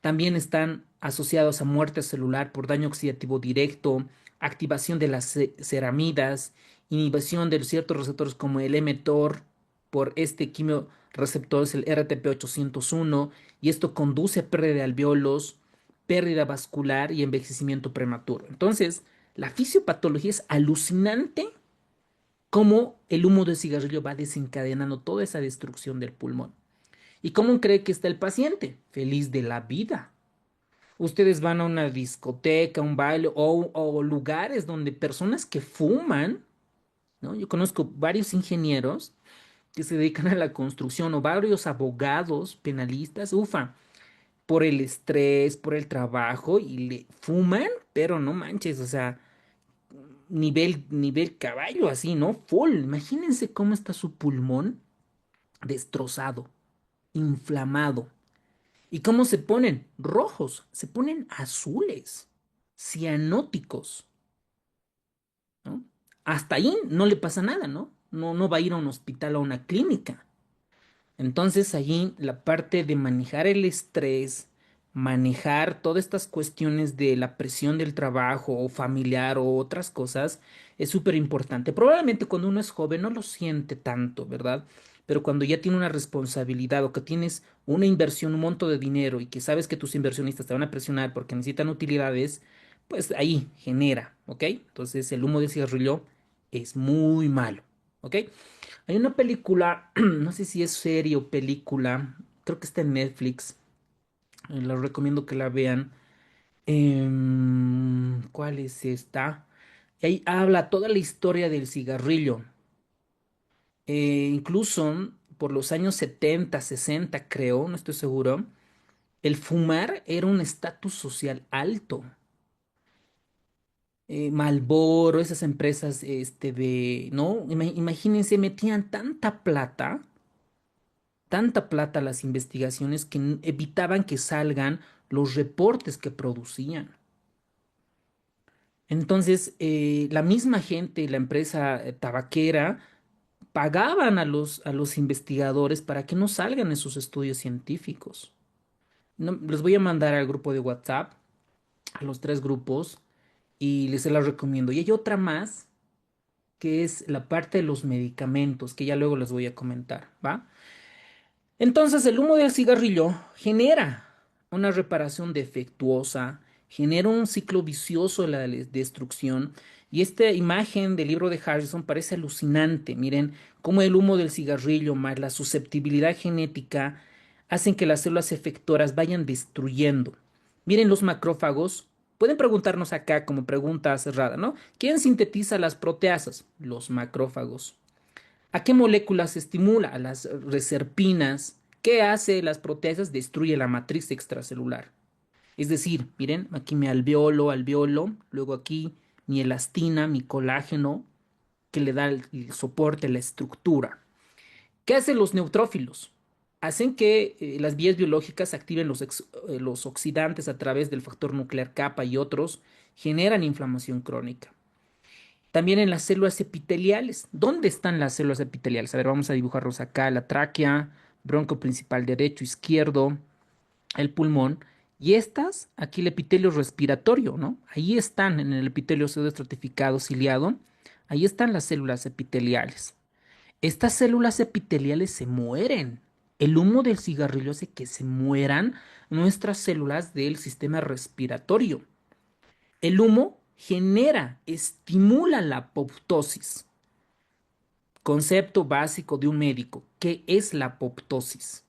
También están asociados a muerte celular por daño oxidativo directo, activación de las ceramidas, inhibición de ciertos receptores como el mTOR por este quimioreceptor, es el RTP801, y esto conduce a pérdida de alveolos, pérdida vascular y envejecimiento prematuro. Entonces, la fisiopatología es alucinante cómo el humo de cigarrillo va desencadenando toda esa destrucción del pulmón. ¿Y cómo cree que está el paciente? Feliz de la vida. Ustedes van a una discoteca, un baile o lugares donde personas que fuman, ¿no? Yo conozco varios ingenieros que se dedican a la construcción o varios abogados penalistas, ufa, por el estrés, por el trabajo y le fuman, pero no manches, o sea, nivel caballo así, ¿no? Full. Imagínense cómo está su pulmón destrozado, inflamado. ¿Y cómo se ponen? Rojos, se ponen azules, cianóticos, ¿no? Hasta ahí no le pasa nada, ¿no? No va a ir a un hospital o a una clínica. Entonces allí la parte de manejar el estrés, manejar todas estas cuestiones de la presión del trabajo o familiar o otras cosas es súper importante. Probablemente cuando uno es joven no lo siente tanto, ¿verdad? Pero cuando ya tiene una responsabilidad o que tienes una inversión, un monto de dinero y que sabes que tus inversionistas te van a presionar porque necesitan utilidades, pues ahí genera, ¿ok? Entonces el humo de cigarrillo es muy malo, ¿ok? Hay una película, no sé si es serie o película, creo que está en Netflix, les recomiendo que la vean. ¿Cuál es esta? Y ahí habla toda la historia del cigarrillo. Incluso por los años 70, 60, creo, no estoy seguro, el fumar era un estatus social alto. Marlboro, esas empresas ¿no? Imagínense, metían tanta plata a las investigaciones que evitaban que salgan los reportes que producían. Entonces, la misma gente, la empresa tabaquera, pagaban a los investigadores para que no salgan esos estudios científicos. Les voy a mandar al grupo de WhatsApp, a los tres grupos, y les se las recomiendo. Y hay otra más, que es la parte de los medicamentos, que ya luego les voy a comentar, ¿va? Entonces el humo del cigarrillo genera una reparación defectuosa, genera un ciclo vicioso de la destrucción y esta imagen del libro de Harrison parece alucinante. Miren cómo el humo del cigarrillo más la susceptibilidad genética hacen que las células efectoras vayan destruyendo. Miren los macrófagos. Pueden preguntarnos acá como pregunta cerrada, ¿no? ¿Quién sintetiza las proteasas? Los macrófagos. ¿A qué moléculas se estimula? A las reserpinas. ¿Qué hace las proteasas? Destruye la matriz extracelular. Es decir, miren, aquí mi alveolo, luego aquí mi elastina, mi colágeno, que le da el soporte, la estructura. ¿Qué hacen los neutrófilos? Hacen que las vías biológicas activen los oxidantes a través del factor nuclear kappa y otros, generan inflamación crónica. También en las células epiteliales. ¿Dónde están las células epiteliales? A ver, vamos a dibujarlos acá. La tráquea, bronco principal derecho, izquierdo, el pulmón. Y estas, aquí el epitelio respiratorio, ¿no? Ahí están en el epitelio pseudoestratificado ciliado. Ahí están las células epiteliales. Estas células epiteliales se mueren. El humo del cigarrillo hace que se mueran nuestras células del sistema respiratorio. El humo genera, estimula la apoptosis. Concepto básico de un médico. ¿Qué es la apoptosis?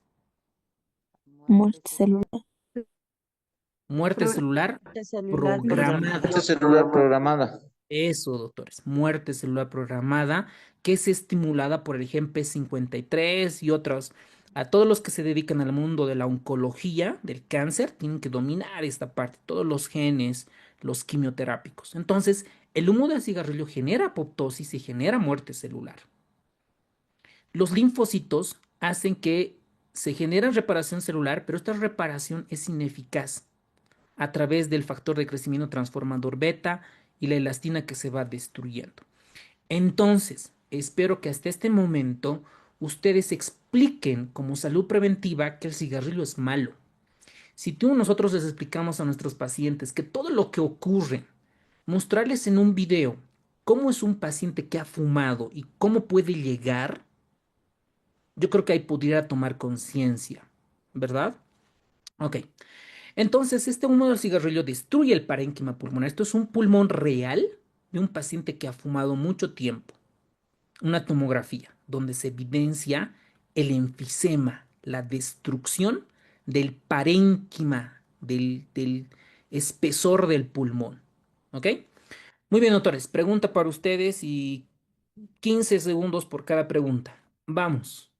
Muerte celular. Muerte celular Muerte celular programada. Muerte celular programada. Eso, doctores. Muerte celular programada que es estimulada por el gen P53 y otros. A todos los que se dedican al mundo de la oncología, del cáncer, tienen que dominar esta parte, todos los genes, los quimioterápicos. Entonces, el humo del cigarrillo genera apoptosis y genera muerte celular. Los linfocitos hacen que se genera reparación celular, pero esta reparación es ineficaz a través del factor de crecimiento transformador beta y la elastina que se va destruyendo. Entonces, espero que hasta este momento ustedes expliquen como salud preventiva que el cigarrillo es malo. Si tú nosotros les explicamos a nuestros pacientes que todo lo que ocurre, mostrarles en un video cómo es un paciente que ha fumado y cómo puede llegar, yo creo que ahí pudiera tomar conciencia, ¿verdad? Ok. Entonces, este humo del cigarrillo destruye el parénquima pulmonar. Esto es un pulmón real de un paciente que ha fumado mucho tiempo. Una tomografía donde se evidencia el enfisema, la destrucción del parénquima, del espesor del pulmón. ¿Ok? Muy bien, doctores. Pregunta para ustedes y 15 segundos por cada pregunta. Vamos.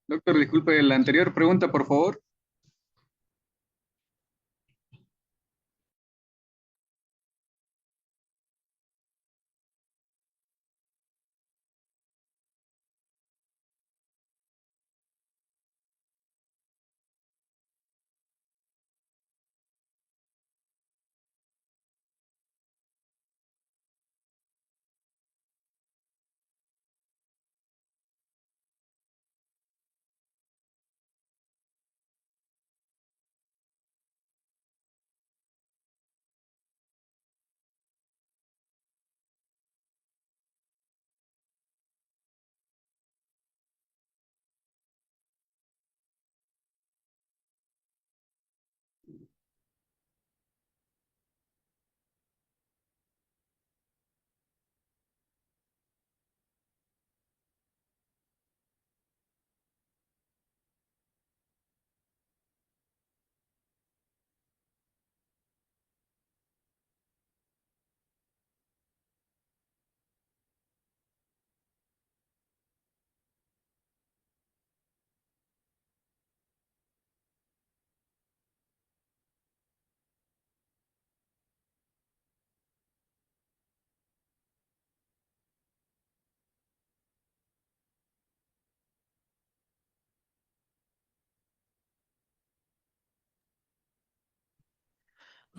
Doctor, disculpe, la anterior pregunta, por favor.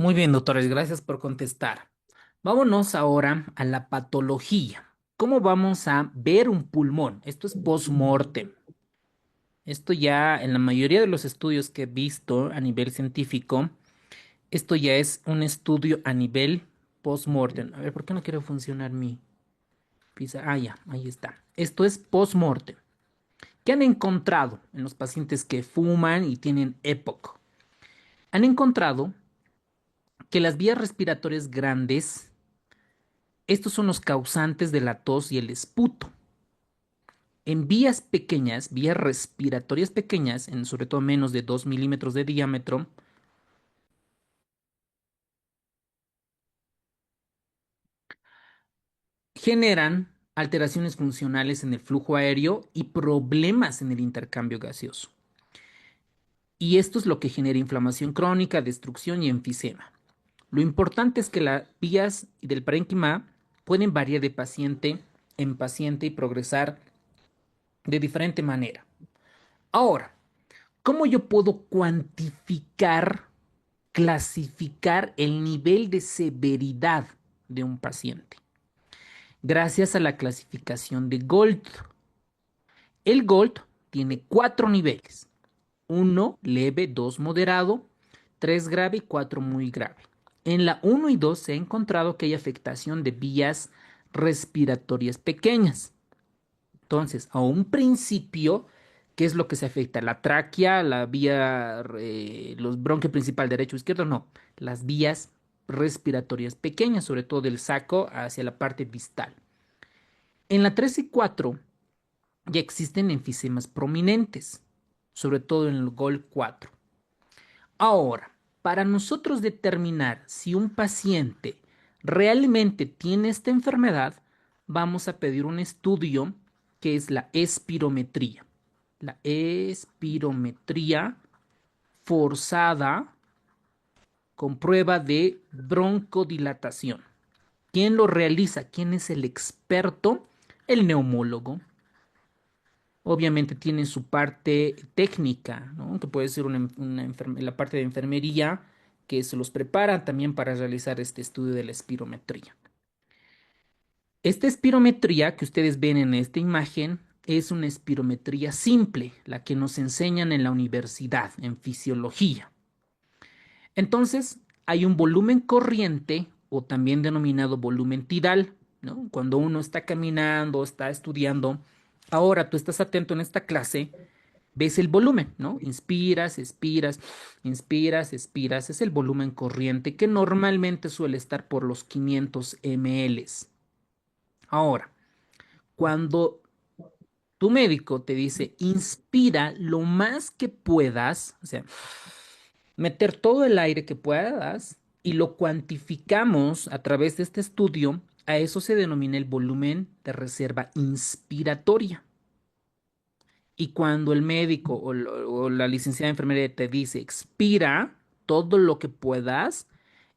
Muy bien, doctores, gracias por contestar. Vámonos ahora a la patología. ¿Cómo vamos a ver un pulmón? Esto es post-mortem. Esto ya en la mayoría de los estudios que he visto a nivel científico, esto ya es un estudio a nivel post-mortem. A ver, ¿por qué no quiere funcionar mi pizza? Ah, ya, ahí está. Esto es post-mortem. ¿Qué han encontrado en los pacientes que fuman y tienen EPOC? Han encontrado que las vías respiratorias grandes, estos son los causantes de la tos y el esputo. En vías pequeñas, vías respiratorias pequeñas, en sobre todo menos de 2 milímetros de diámetro, generan alteraciones funcionales en el flujo aéreo y problemas en el intercambio gaseoso. Y esto es lo que genera inflamación crónica, destrucción y enfisema. Lo importante es que las vías del parénquima pueden variar de paciente en paciente y progresar de diferente manera. Ahora, ¿cómo yo puedo cuantificar, clasificar el nivel de severidad de un paciente? Gracias a la clasificación de Gold. El Gold tiene 4 niveles. 1 leve, 2 moderado, 3 grave y 4 muy grave. En la 1 y 2 se ha encontrado que hay afectación de vías respiratorias pequeñas. Entonces, a un principio, ¿qué es lo que se afecta? ¿La tráquea, la vía, los bronquios principal derecho o izquierdo? No, las vías respiratorias pequeñas, sobre todo del saco hacia la parte distal. En la 3 y 4 ya existen enfisemas prominentes, sobre todo en el GOL 4. Ahora, para nosotros determinar si un paciente realmente tiene esta enfermedad, vamos a pedir un estudio que es la espirometría. La espirometría forzada con prueba de broncodilatación. ¿Quién lo realiza? ¿Quién es el experto? El neumólogo. Obviamente tiene su parte técnica, ¿no? Que puede ser la parte de enfermería, que se los prepara también para realizar este estudio de la espirometría. Esta espirometría que ustedes ven en esta imagen es una espirometría simple, la que nos enseñan en la universidad, en fisiología. Entonces, hay un volumen corriente o también denominado volumen tidal, ¿no? Cuando uno está caminando, está estudiando, ahora tú estás atento en esta clase, ves el volumen, ¿no? Inspiras, expiras, inspiras, expiras, es el volumen corriente que normalmente suele estar por los 500 ml. Ahora, cuando tu médico te dice, inspira lo más que puedas, o sea, meter todo el aire que puedas y lo cuantificamos a través de este estudio, a eso se denomina el volumen de reserva inspiratoria. Y cuando el médico o la licenciada de enfermería te dice expira todo lo que puedas,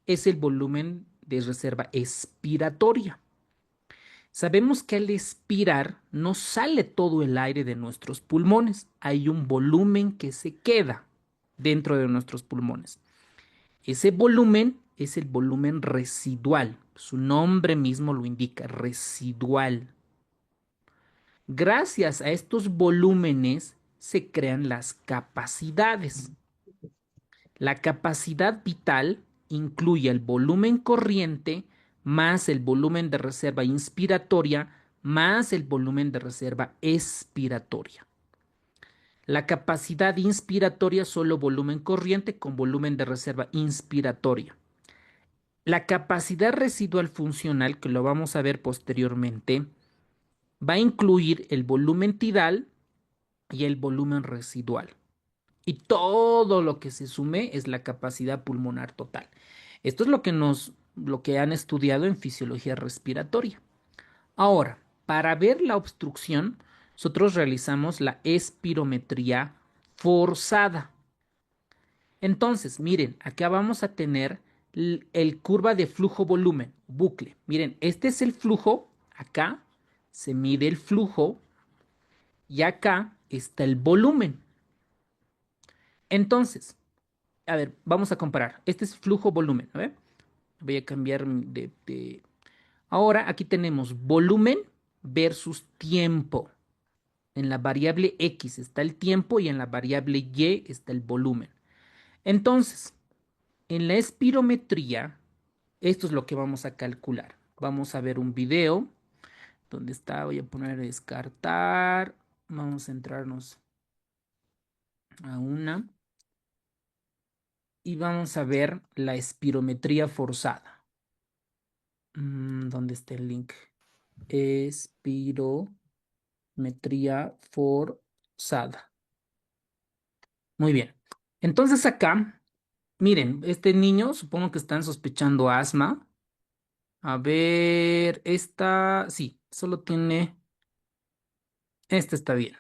es el volumen de reserva expiratoria. Sabemos que al expirar no sale todo el aire de nuestros pulmones, hay un volumen que se queda dentro de nuestros pulmones. Ese volumen es el volumen residual, su nombre mismo lo indica, residual. Gracias a estos volúmenes se crean las capacidades. La capacidad vital incluye el volumen corriente más el volumen de reserva inspiratoria más el volumen de reserva expiratoria. La capacidad inspiratoria solo volumen corriente con volumen de reserva inspiratoria. La capacidad residual funcional, que lo vamos a ver posteriormente, va a incluir el volumen tidal y el volumen residual. Y todo lo que se sume es la capacidad pulmonar total. Esto es lo que han estudiado en fisiología respiratoria. Ahora, para ver la obstrucción, nosotros realizamos la espirometría forzada. Entonces, miren, acá vamos a tener el curva de flujo-volumen, bucle. Miren, este es el flujo, acá se mide el flujo y acá está el volumen. Entonces, a ver, vamos a comparar. Este es flujo-volumen, a ver. Voy a cambiar Ahora aquí tenemos volumen versus tiempo. En la variable X está el tiempo y en la variable Y está el volumen. Entonces, en la espirometría, esto es lo que vamos a calcular. Vamos a ver un video. ¿Dónde está? Voy a poner descartar. Vamos a centrarnos a una. Y vamos a ver la espirometría forzada. ¿Dónde está el link? Espirometría Metría forzada. Muy bien. Entonces acá, miren, este niño supongo que están sospechando asma. A ver, esta, sí, solo tiene, esta está bien.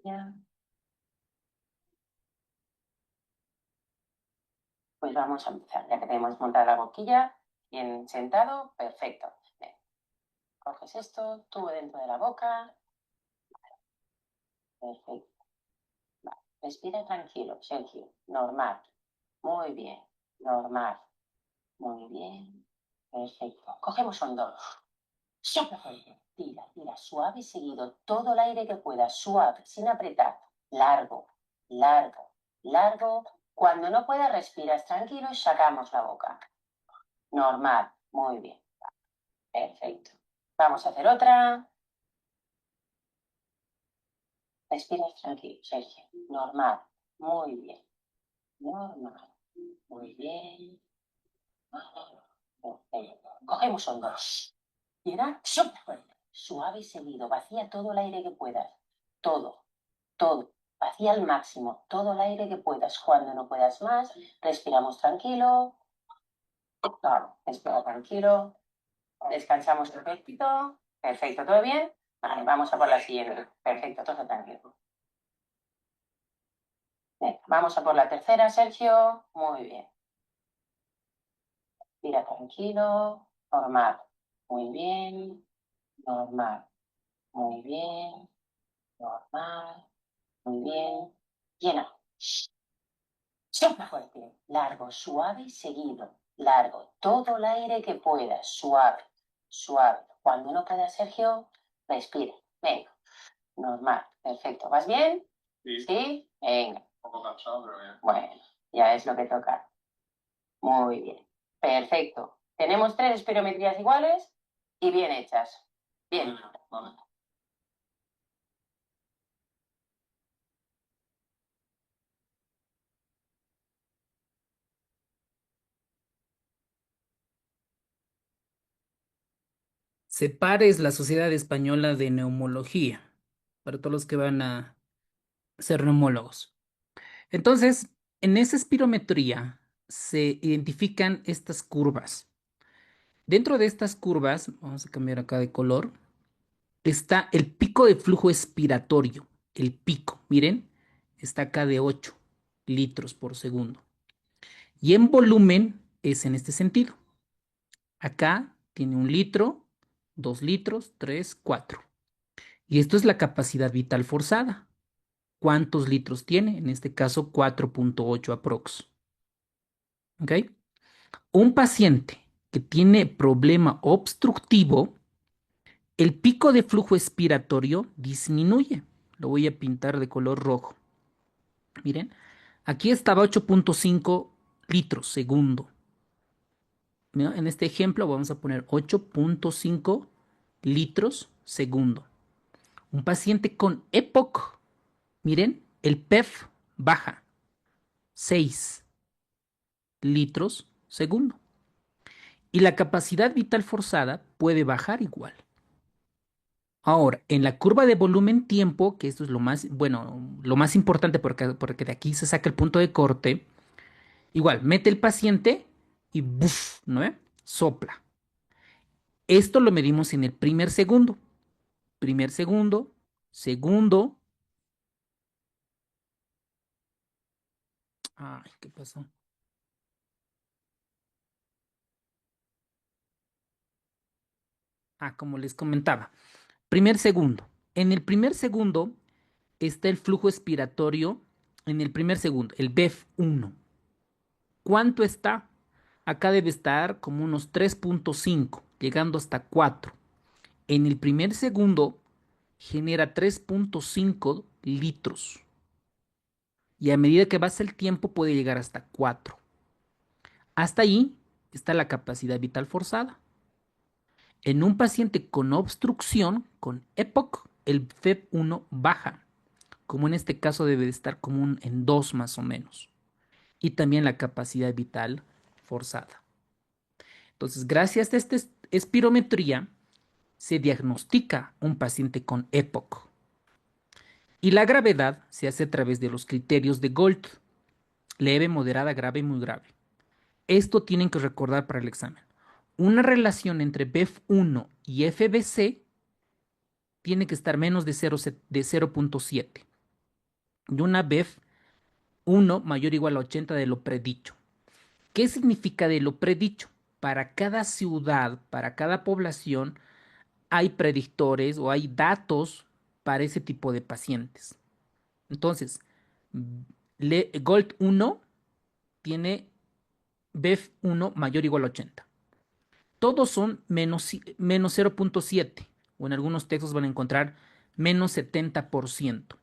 Ya. Pues vamos a empezar, ya que tenemos montada la boquilla, bien sentado, perfecto. Bien. Coges esto, tubo dentro de la boca, perfecto. Vale. Respira tranquilo, Sergio, normal. Muy bien, normal. Muy bien, perfecto. Cogemos hondo. Sopla fuerte, tira, tira, suave y seguido, todo el aire que puedas, suave, sin apretar, largo, largo, largo. Cuando no puedas, respiras tranquilo y sacamos la boca. Normal, muy bien, perfecto. Vamos a hacer otra. Respiras tranquilo, Sergio. Normal, muy bien, normal, muy bien. Perfecto. Cogemos hondo. Tira, sopla fuerte, suave y seguido, vacía todo el aire que puedas, todo. Todo. Vacía al máximo todo el aire que puedas. Cuando no puedas más, respiramos tranquilo. Claro, respira tranquilo. Descansamos un poquito. Perfecto, ¿todo bien? Vale, vamos a por la siguiente. Perfecto, todo tranquilo. Venga, vamos a por la tercera, Sergio. Muy bien. Respira tranquilo. Normal. Muy bien. Normal. Muy bien. Normal. Muy bien. Llena. Sopla fuerte, largo, suave y seguido. Largo, todo el aire que puedas, suave, suave. Cuando no pueda, Sergio, respira. Venga, normal, perfecto. ¿Vas bien? Sí. ¿Sí? Venga. Un poco cansado, pero bien. Bueno, ya es lo que toca. Muy bien. Perfecto. Tenemos 3 espirometrías iguales y bien hechas. Bien. Vale. CEPAR es la Sociedad Española de Neumología, para todos los que van a ser neumólogos. Entonces, en esa espirometría se identifican estas curvas. Dentro de estas curvas, vamos a cambiar acá de color, está el pico de flujo expiratorio. El pico, miren, está acá de 8 litros por segundo. Y en volumen es en este sentido. Acá tiene 1 litro, 2 litros, 3, 4. Y esto es la capacidad vital forzada. ¿Cuántos litros tiene? En este caso, 4.8 aprox. ¿Ok? Un paciente que tiene problema obstructivo, el pico de flujo expiratorio disminuye. Lo voy a pintar de color rojo. Miren, aquí estaba 8.5 litros segundo. ¿No? En este ejemplo vamos a poner 8.5 litros segundo. Un paciente con EPOC Miren, el PEF baja 6 litros segundo. Y la capacidad vital forzada puede bajar igual. Ahora, en la curva de volumen-tiempo, que esto es lo más, bueno, lo más importante porque de aquí se saca el punto de corte, igual, mete el paciente y ¡buf! ¿No ve? Sopla. Esto lo medimos en el primer segundo. Primer segundo, segundo. Ay, ¿qué pasó? Como les comentaba. Primer segundo. En el primer segundo está el flujo expiratorio. En el primer segundo, el BEF1. ¿Cuánto está? Acá debe estar como unos 3.5, llegando hasta 4. En el primer segundo genera 3.5 litros. Y a medida que pasa el tiempo puede llegar hasta 4. Hasta ahí está la capacidad vital forzada. En un paciente con obstrucción, con EPOC, el FEV1 baja, como en este caso debe de estar como en 2 más o menos. Y también la capacidad vital forzada. Entonces, gracias a esta espirometría, se diagnostica un paciente con EPOC. Y la gravedad se hace a través de los criterios de Gold. Leve, moderada, grave y muy grave. Esto tienen que recordar para el examen. Una relación entre BEF1 y FBC tiene que estar menos de 0.7. Y una BEF1 mayor o igual a 80 de lo predicho. ¿Qué significa de lo predicho? Para cada ciudad, para cada población, hay predictores o hay datos para ese tipo de pacientes. Entonces, Gold 1 tiene BEF1 mayor o igual a 80. Todos son menos 0.7 o en algunos textos van a encontrar menos 70%.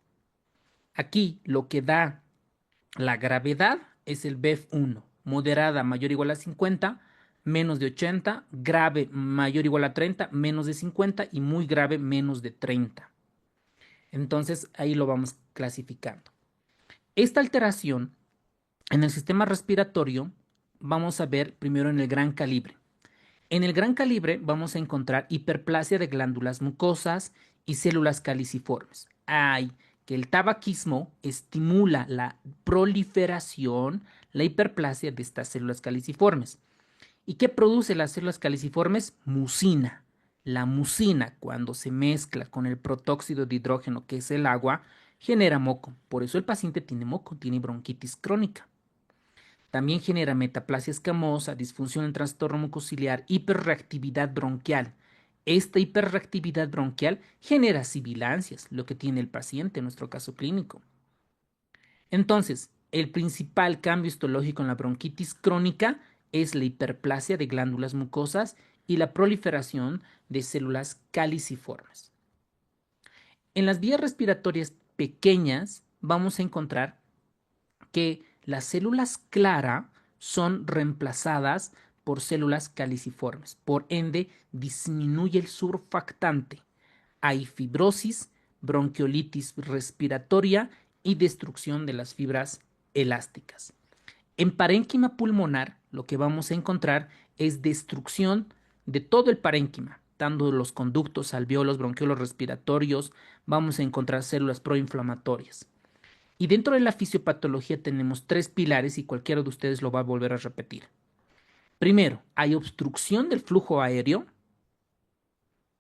Aquí lo que da la gravedad es el BEF1, moderada mayor o igual a 50, menos de 80, grave mayor o igual a 30, menos de 50 y muy grave menos de 30. Entonces ahí lo vamos clasificando. Esta alteración en el sistema respiratorio vamos a ver primero en el gran calibre. En el gran calibre vamos a encontrar hiperplasia de glándulas mucosas y células caliciformes. Hay que el tabaquismo estimula la proliferación, la hiperplasia de estas células caliciformes. ¿Y qué produce las células caliciformes? Mucina. La mucina, cuando se mezcla con el protóxido de hidrógeno, que es el agua, genera moco. Por eso el paciente tiene moco, tiene bronquitis crónica. También genera metaplasia escamosa, disfunción en trastorno mucociliar, hiperreactividad bronquial. Esta hiperreactividad bronquial genera sibilancias, lo que tiene el paciente en nuestro caso clínico. Entonces, el principal cambio histológico en la bronquitis crónica es la hiperplasia de glándulas mucosas y la proliferación de células caliciformes. En las vías respiratorias pequeñas vamos a encontrar que las células clara son reemplazadas por células caliciformes. Por ende, disminuye el surfactante. Hay fibrosis, bronquiolitis respiratoria y destrucción de las fibras elásticas. En parénquima pulmonar, lo que vamos a encontrar es destrucción de todo el parénquima, tanto los conductos, alveolos, bronquiolos respiratorios, vamos a encontrar células proinflamatorias. Y dentro de la fisiopatología tenemos 3 pilares y cualquiera de ustedes lo va a volver a repetir. Primero, hay obstrucción del flujo aéreo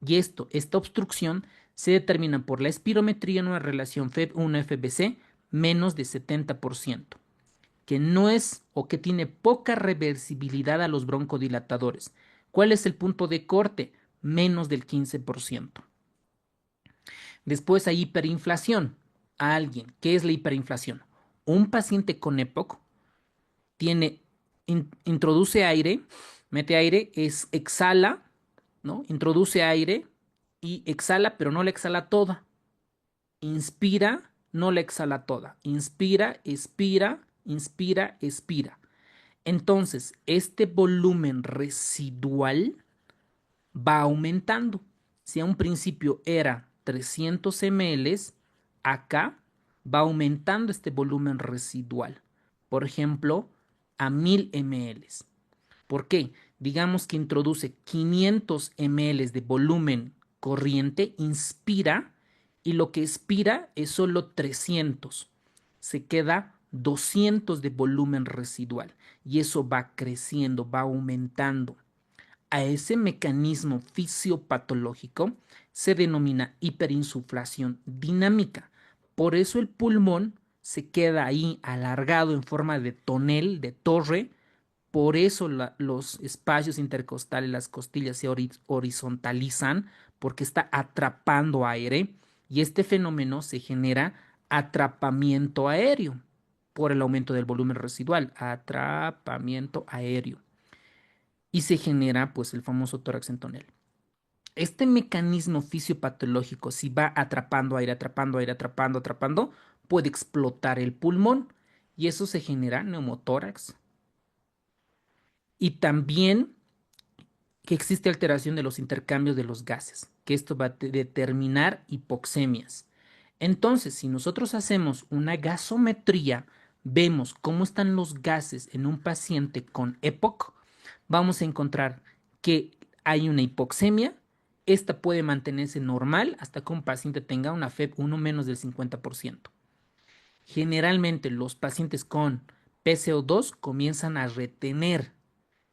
y esta obstrucción se determina por la espirometría en una relación FEV1-FBC menos de 70%, que no es o que tiene poca reversibilidad a los broncodilatadores. ¿Cuál es el punto de corte? Menos del 15%. Después hay hiperinflación. ¿Qué es la hiperinflación? Un paciente con EPOC introduce aire, mete aire, exhala, ¿no? Introduce aire y exhala, pero no la exhala toda. Inspira, no la exhala toda. Inspira, expira, inspira, expira. Entonces, este volumen residual va aumentando. Si a un principio era 300 ml, acá va aumentando este volumen residual. Por ejemplo, a 1000 ml. ¿Por qué? Digamos que introduce 500 ml de volumen corriente, inspira, y lo que expira es solo 300. Se queda 200 de volumen residual y eso va creciendo, va aumentando. A ese mecanismo fisiopatológico se denomina hiperinsuflación dinámica. Por eso el pulmón se queda ahí alargado en forma de tonel, de torre. Por eso los espacios intercostales, las costillas se horizontalizan porque está atrapando aire y este fenómeno se genera atrapamiento aéreo por el aumento del volumen residual, atrapamiento aéreo y se genera pues el famoso tórax en tonel. Este mecanismo fisiopatológico, si va atrapando aire, atrapando aire, atrapando, atrapando, puede explotar el pulmón y eso se genera neumotórax. Y también que existe alteración de los intercambios de los gases, que esto va a determinar hipoxemias. Entonces, si nosotros hacemos una gasometría, vemos cómo están los gases en un paciente con EPOC, vamos a encontrar que hay una hipoxemia. Esta puede mantenerse normal hasta que un paciente tenga una FeB1 menos del 50%. Generalmente los pacientes con PCO2 comienzan a retener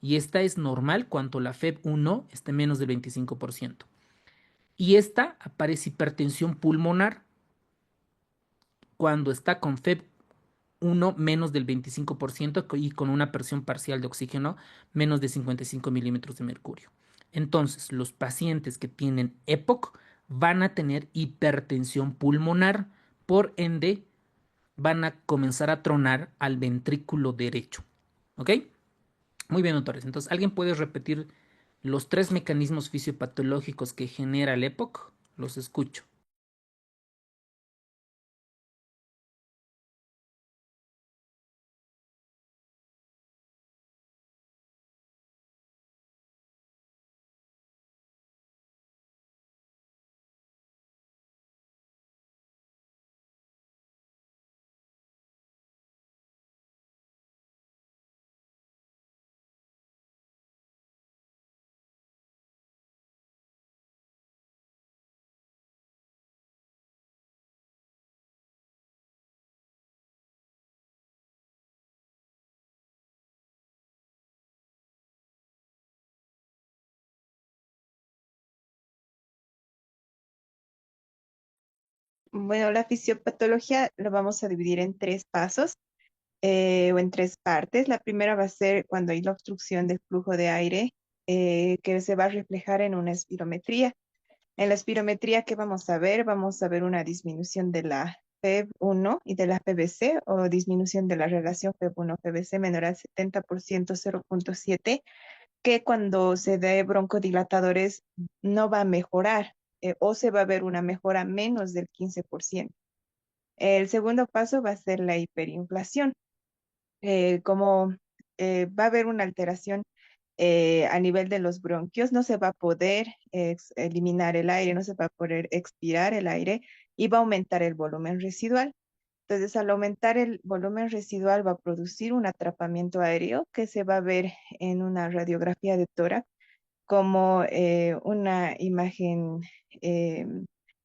y esta es normal cuando la FeB1 esté menos del 25%. Y esta aparece hipertensión pulmonar cuando está con FeB1 menos del 25% y con una presión parcial de oxígeno menos de 55 milímetros de mercurio. Entonces, los pacientes que tienen EPOC van a tener hipertensión pulmonar, por ende, van a comenzar a tronar al ventrículo derecho. ¿Ok? Muy bien, doctores. Entonces, ¿alguien puede repetir los tres mecanismos fisiopatológicos que genera el EPOC? Los escucho. Bueno, la fisiopatología lo vamos a dividir en tres pasos o en tres partes. La primera va a ser cuando hay la obstrucción del flujo de aire que se va a reflejar en una espirometría. En la espirometría, ¿qué vamos a ver? Vamos a ver una disminución de la FeB1 y de la FBC o disminución de la relación FeB1-FBC menor al 70%, 0.7, que cuando se dé broncodilatadores no va a mejorar o se va a ver una mejora menos del 15%. El segundo paso va a ser la hiperinflación. Como va a haber una alteración a nivel de los bronquios, no se va a poder eliminar el aire, no se va a poder expirar el aire y va a aumentar el volumen residual. Entonces, al aumentar el volumen residual va a producir un atrapamiento aéreo que se va a ver en una radiografía de tórax como una imagen eh,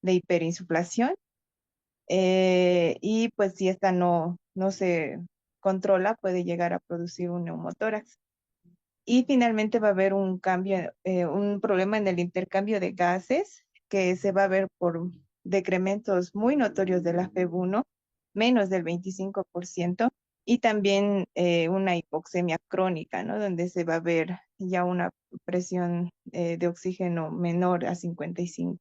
de hiperinsuflación. Y pues si esta no se controla, puede llegar a producir un neumotórax. Y finalmente va a haber un cambio, un problema en el intercambio de gases que se va a ver por decrementos muy notorios de la FeB1, menos del 25%, y también una hipoxemia crónica, ¿no? Donde se va a ver ya una presión de oxígeno menor a 55.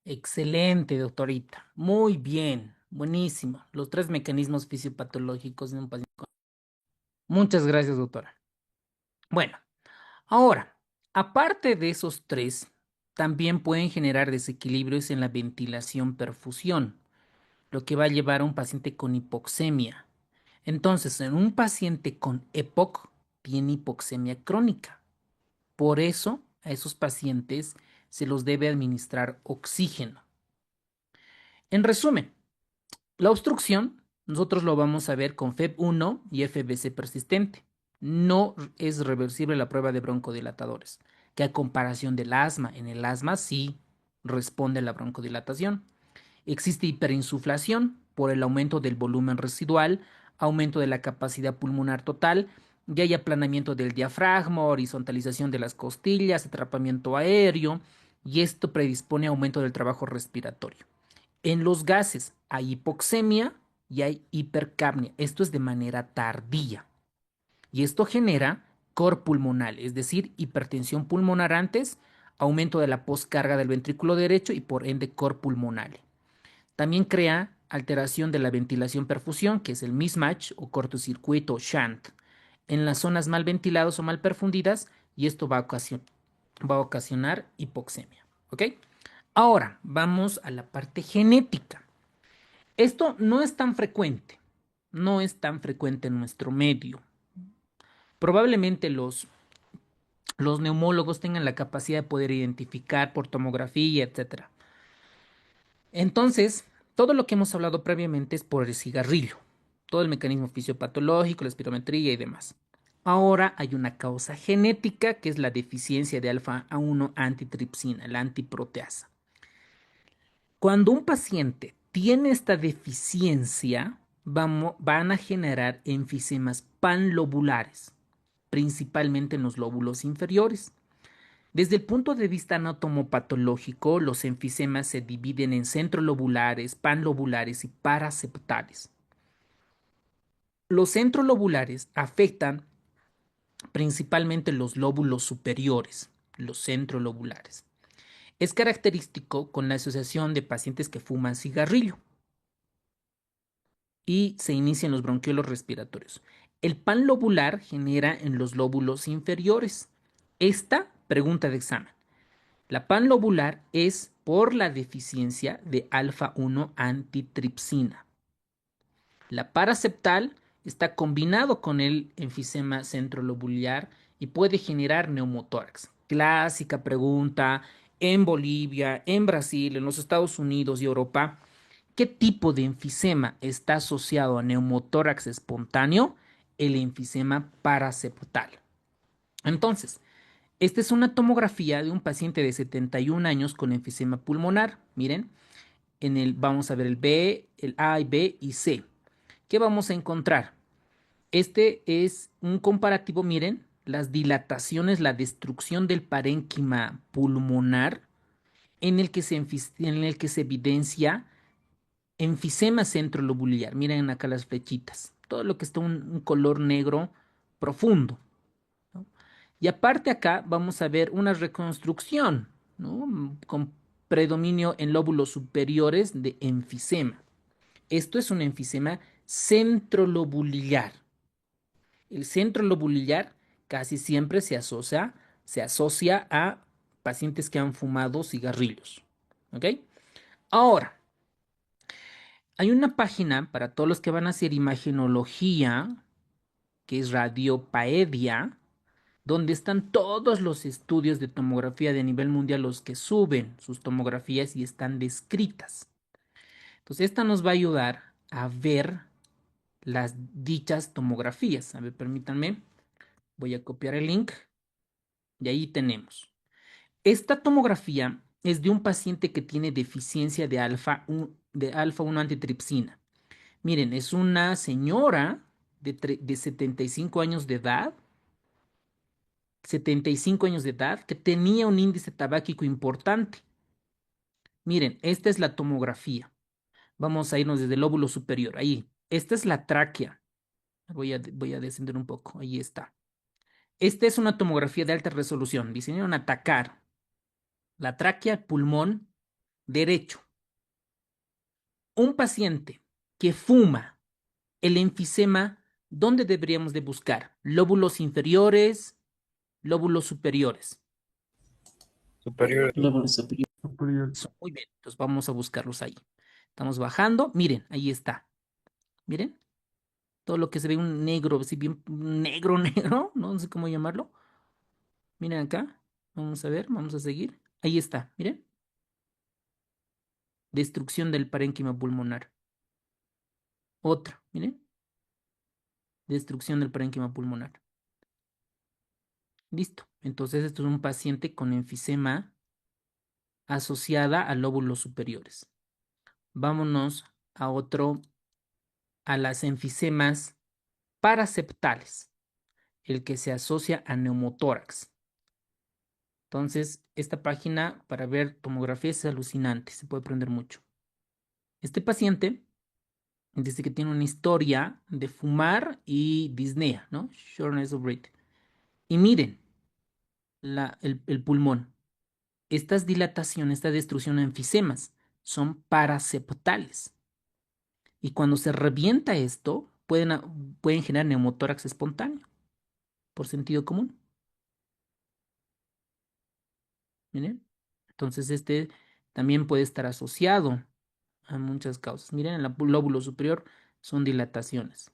Excelente, doctorita. Muy bien. Buenísimo. Los tres mecanismos fisiopatológicos de un paciente. Muchas gracias, doctora. Bueno, ahora, aparte de esos tres, también pueden generar desequilibrios en la ventilación-perfusión, lo que va a llevar a un paciente con hipoxemia. Entonces, en un paciente con EPOC tiene hipoxemia crónica. Por eso, a esos pacientes se los debe administrar oxígeno. En resumen, La obstrucción, nosotros lo vamos a ver con FEB1 y FBC persistente. No es reversible la prueba de broncodilatadores, que a comparación del asma, en el asma sí responde la broncodilatación. Existe hiperinsuflación por el aumento del volumen residual, aumento de la capacidad pulmonar total, y hay aplanamiento del diafragma, horizontalización de las costillas, atrapamiento aéreo, y esto predispone a aumento del trabajo respiratorio. En los gases hay hipoxemia y hay hipercapnia. Esto es de manera tardía. Y esto genera cor pulmonal, es decir, hipertensión pulmonar antes, aumento de la poscarga del ventrículo derecho y por ende cor pulmonal. También crea alteración de la ventilación-perfusión, que es el mismatch o cortocircuito o shunt, en las zonas mal ventiladas o mal perfundidas, y esto va a ocasionar hipoxemia. ¿Ok? Ahora, vamos a la parte genética. Esto no es tan frecuente, no es tan frecuente en nuestro medio. Probablemente los neumólogos tengan la capacidad de poder identificar por tomografía, etcétera. Entonces, todo lo que hemos hablado previamente es por el cigarrillo, todo el mecanismo fisiopatológico, la espirometría y demás. Ahora hay una causa genética que es la deficiencia de alfa-1 antitripsina, la antiproteasa. Cuando un paciente tiene esta deficiencia, van a generar enfisemas panlobulares, principalmente en los lóbulos inferiores. Desde el punto de vista anatomopatológico, los enfisemas se dividen en centrolobulares, panlobulares y paraseptales. Los centrolobulares afectan principalmente los lóbulos superiores, los centrolobulares. Es característico con la asociación de pacientes que fuman cigarrillo y se inician los bronquiolos respiratorios. El panlobular genera en los lóbulos inferiores. Esta pregunta de examen. La panlobular es por la deficiencia de alfa-1 antitripsina. La paraseptal está combinado con el enfisema centrolobular y puede generar neumotórax. Clásica pregunta en Bolivia, en Brasil, en los Estados Unidos y Europa. ¿Qué tipo de enfisema está asociado a neumotórax espontáneo? El enfisema paraseptal. Entonces, esta es una tomografía de un paciente de 71 años con enfisema pulmonar. Miren, vamos a ver el B, el A y B y C. ¿Qué vamos a encontrar? Este es un comparativo, miren, las dilataciones, la destrucción del parénquima pulmonar en el que se evidencia enfisema centrolobular. Miren acá las flechitas. Todo lo que está un color negro profundo. ¿No? Y aparte acá vamos a ver una reconstrucción, ¿no? Con predominio en lóbulos superiores de enfisema. Esto es un enfisema centrolobular. El centrolobular casi siempre se asocia a pacientes que han fumado cigarrillos. ¿Ok? Ahora, hay una página para todos los que van a hacer imagenología, que es Radiopaedia, donde están todos los estudios de tomografía de nivel mundial, los que suben sus tomografías y están descritas. Entonces, esta nos va a ayudar a ver las dichas tomografías. A ver, permítanme, voy a copiar el link y ahí tenemos. Esta tomografía es de un paciente que tiene deficiencia de alfa-1 antitripsina. Miren, es una señora de 75 años de edad, 75 años de edad, que tenía un índice tabáquico importante. Miren, esta es la tomografía. Vamos a irnos desde el lóbulo superior. Ahí. Esta es la tráquea. Voy a descender un poco. Ahí está. Esta es una tomografía de alta resolución. Diseñaron atacar la tráquea, el pulmón derecho. Un paciente que fuma el enfisema, ¿dónde deberíamos de buscar? Lóbulos inferiores, lóbulos superiores. Superior. Muy bien, entonces vamos a buscarlos ahí. Estamos bajando. Miren, ahí está. Miren, todo lo que se ve un negro, así bien negro, negro, no sé cómo llamarlo. Miren acá. Vamos a ver, vamos a seguir. Ahí está, miren. Destrucción del parénquima pulmonar. Otra, miren, destrucción del parénquima pulmonar. Listo. Entonces, esto es un paciente con enfisema asociada a lóbulos superiores. Vámonos a otro, a las enfisemas paraseptales, el que se asocia a neumotórax. Entonces, esta página para ver tomografía es alucinante, se puede aprender mucho. Este paciente dice que tiene una historia de fumar y disnea, ¿no? Shortness of breath. Y miren el pulmón. Estas dilataciones, esta destrucción de enfisemas son paraseptales. Y cuando se revienta esto, pueden generar neumotórax espontáneo, por sentido común. Miren. Entonces, este también puede estar asociado a muchas causas. Miren, en el lóbulo superior son dilataciones.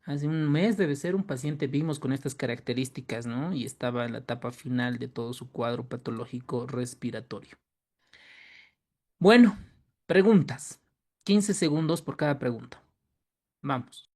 Hace un mes debe ser un paciente vimos con estas características, ¿no? Y estaba en la etapa final de todo su cuadro patológico respiratorio. Bueno, preguntas. 15 segundos por cada pregunta. Vamos.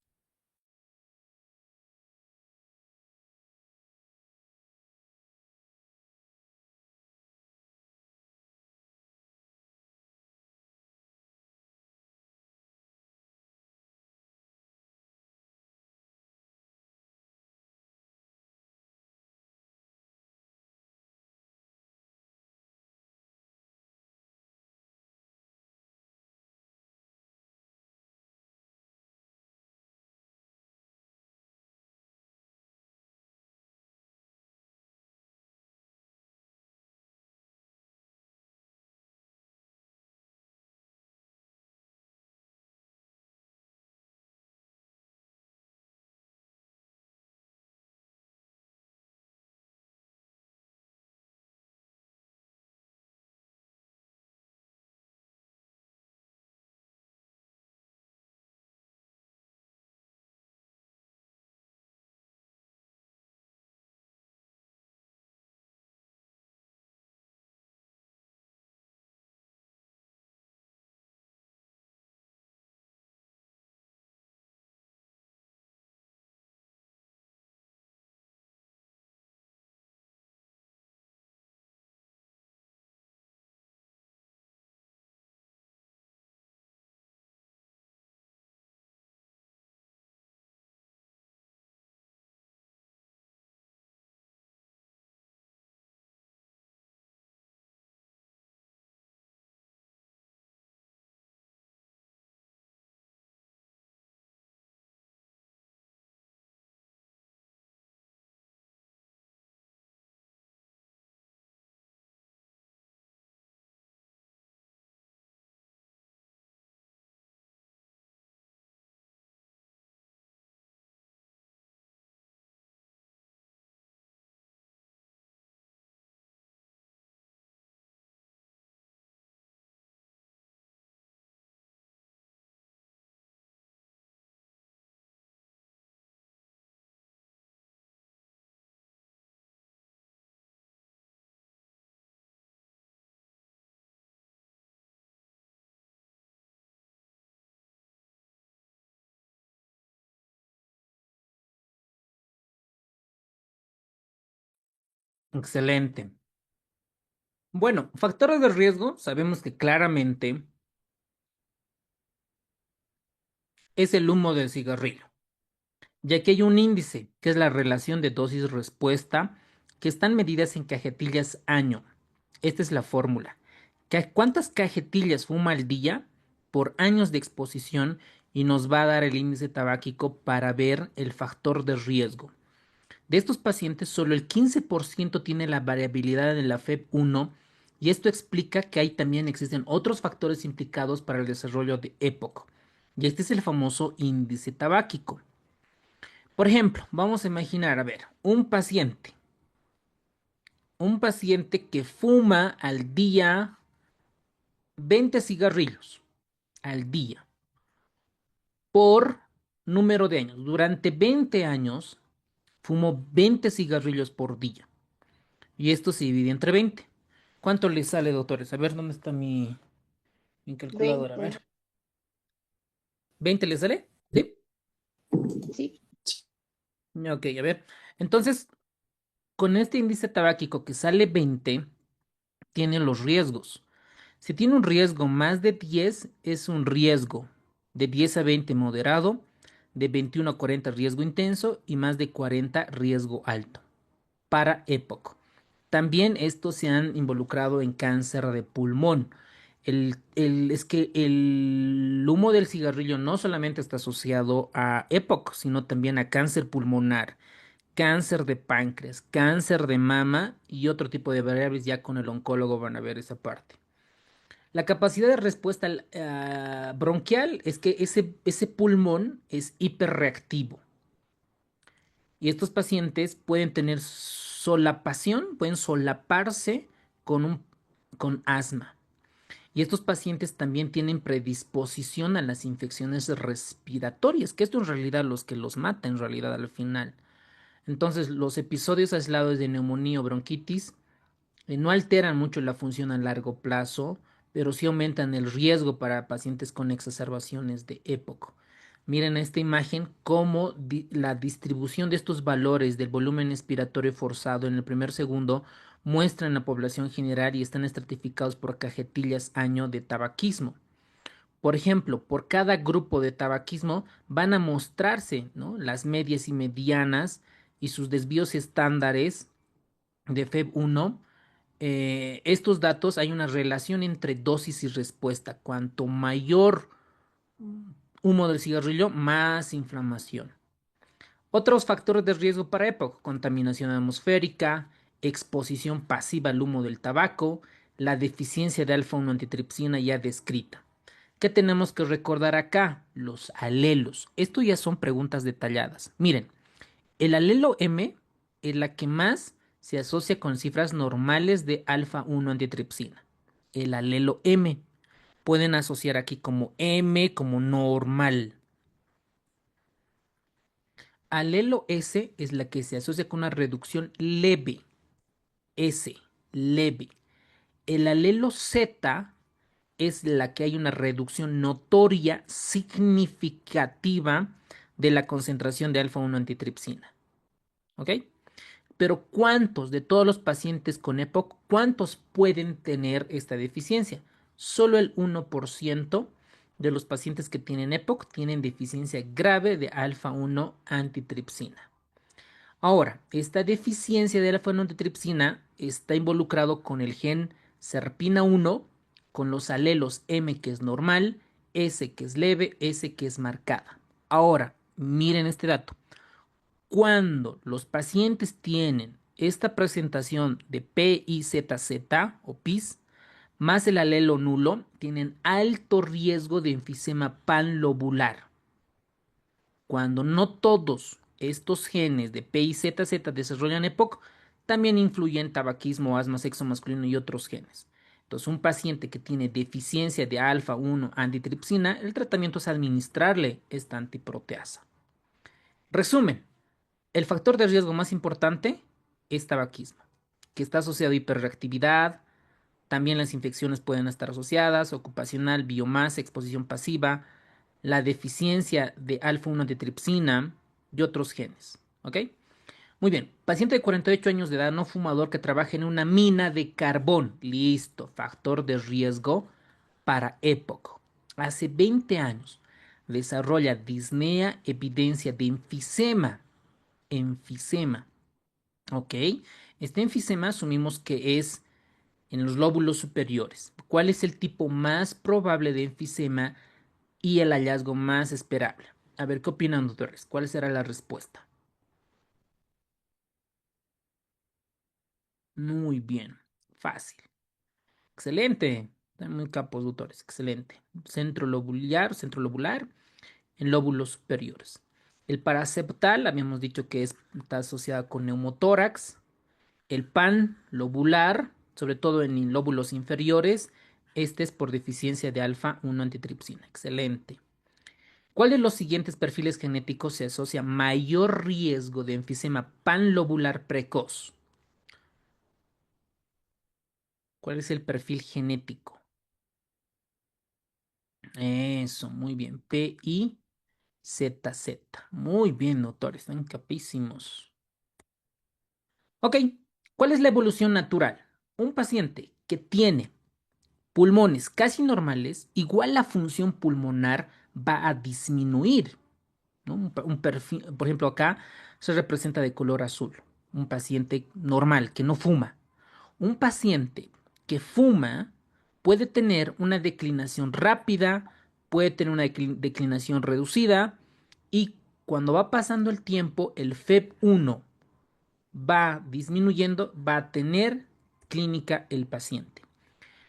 Excelente. Bueno, factores de riesgo, sabemos que claramente es el humo del cigarrillo, ya que hay un índice, que es la relación de dosis-respuesta, que están medidas en cajetillas año. Esta es la fórmula. ¿Cuántas cajetillas fuma al día por años de exposición? Y nos va a dar el índice tabáquico para ver el factor de riesgo. De estos pacientes, solo el 15% tiene la variabilidad de la FEV1 y esto explica que también existen otros factores implicados para el desarrollo de EPOC. Y este es el famoso índice tabáquico. Por ejemplo, vamos a imaginar, a ver, un paciente que fuma al día 20 cigarrillos al día por número de años. Durante 20 años fumó 20 cigarrillos por día. Y esto se divide entre 20. ¿Cuánto le sale, doctores? A ver, ¿dónde está mi calculadora? A 20. ver. ¿20 le sale? Sí. Ok, a ver. Entonces, con este índice tabáquico que sale 20, tiene los riesgos. Si tiene un riesgo más de 10, es un riesgo de 10 a 20 moderado, de 21 a 40 riesgo intenso y más de 40 riesgo alto para EPOC. También estos se han involucrado en cáncer de pulmón. Es que el humo del cigarrillo no solamente está asociado a EPOC, sino también a cáncer pulmonar, cáncer de páncreas, cáncer de mama y otro tipo de variables. Ya con el oncólogo van a ver esa parte. La capacidad de respuesta bronquial es que ese pulmón es hiperreactivo y estos pacientes pueden tener solapación, pueden solaparse con asma. Y estos pacientes también tienen predisposición a las infecciones respiratorias, que esto en realidad los que los mata en realidad al final. Entonces, los episodios aislados de neumonía o bronquitis no alteran mucho la función a largo plazo, pero sí aumentan el riesgo para pacientes con exacerbaciones de EPOC. Miren esta imagen cómo la distribución de estos valores del volumen expiratorio forzado en el primer segundo muestra en la población general y están estratificados por cajetillas año de tabaquismo. Por ejemplo, por cada grupo de tabaquismo van a mostrarse, ¿no?, las medias y medianas y sus desvíos estándares de FEB1. Estos datos, hay una relación entre dosis y respuesta. Cuanto mayor humo del cigarrillo, más inflamación. Otros factores de riesgo para EPOC: contaminación atmosférica, exposición pasiva al humo del tabaco, la deficiencia de alfa-1 antitripsina ya descrita. ¿Qué tenemos que recordar acá? Los alelos. Esto ya son preguntas detalladas. Miren, el alelo M es la que más se asocia con cifras normales de alfa-1 antitripsina. El alelo M. Pueden asociar aquí como M, como normal. Alelo S es la que se asocia con una reducción leve. S, leve. El alelo Z es la que hay una reducción notoria, significativa de la concentración de alfa-1 antitripsina. ¿Ok? Pero ¿cuántos de todos los pacientes con EPOC, cuántos pueden tener esta deficiencia? Solo el 1% de los pacientes que tienen EPOC tienen deficiencia grave de alfa-1 antitripsina. Ahora, esta deficiencia de alfa-1 antitripsina está involucrado con el gen SERPINA1, con los alelos M, que es normal, S, que es leve, S, que es marcada. Ahora, miren este dato. Cuando los pacientes tienen esta presentación de PIZZ o PIZ más el alelo nulo, tienen alto riesgo de enfisema panlobular. Cuando no todos estos genes de PIZZ desarrollan EPOC, también influyen tabaquismo, asma, sexo masculino y otros genes. Entonces, un paciente que tiene deficiencia de alfa-1 antitripsina, el tratamiento es administrarle esta antiproteasa. Resumen: el factor de riesgo más importante es tabaquismo, que está asociado a hiperreactividad. También las infecciones pueden estar asociadas, ocupacional, biomasa, exposición pasiva, la deficiencia de alfa-1 antitripsina y otros genes. ¿Ok? Muy bien. Paciente de 48 años de edad, no fumador, que trabaja en una mina de carbón. Listo. Factor de riesgo para EPOC. Hace 20 años desarrolla disnea, evidencia de enfisema. Enfisema. ¿Ok? Este enfisema asumimos que es en los lóbulos superiores. ¿Cuál es el tipo más probable de enfisema y el hallazgo más esperable? A ver, ¿qué opinan, doctores? ¿Cuál será la respuesta? Muy bien, fácil. Excelente. Están muy capos, doctores. Excelente. Centro lobular en lóbulos superiores. El paraceptal, habíamos dicho que está asociada con neumotórax. El pan lobular, sobre todo en lóbulos inferiores, este es por deficiencia de alfa-1 antitripsina. Excelente. ¿Cuál de los siguientes perfiles genéticos se asocia a mayor riesgo de enfisema panlobular precoz? ¿Cuál es el perfil genético? Eso, muy bien. PI ZZ. Muy bien, doctores, están capísimos. Ok, ¿cuál es la evolución natural? Un paciente que tiene pulmones casi normales, igual la función pulmonar va a disminuir, ¿no? Un perfil, por ejemplo, acá se representa de color azul, un paciente normal que no fuma. Un paciente que fuma puede tener una declinación rápida, puede tener una declinación reducida y cuando va pasando el tiempo, el FEV1 va disminuyendo, va a tener clínica el paciente.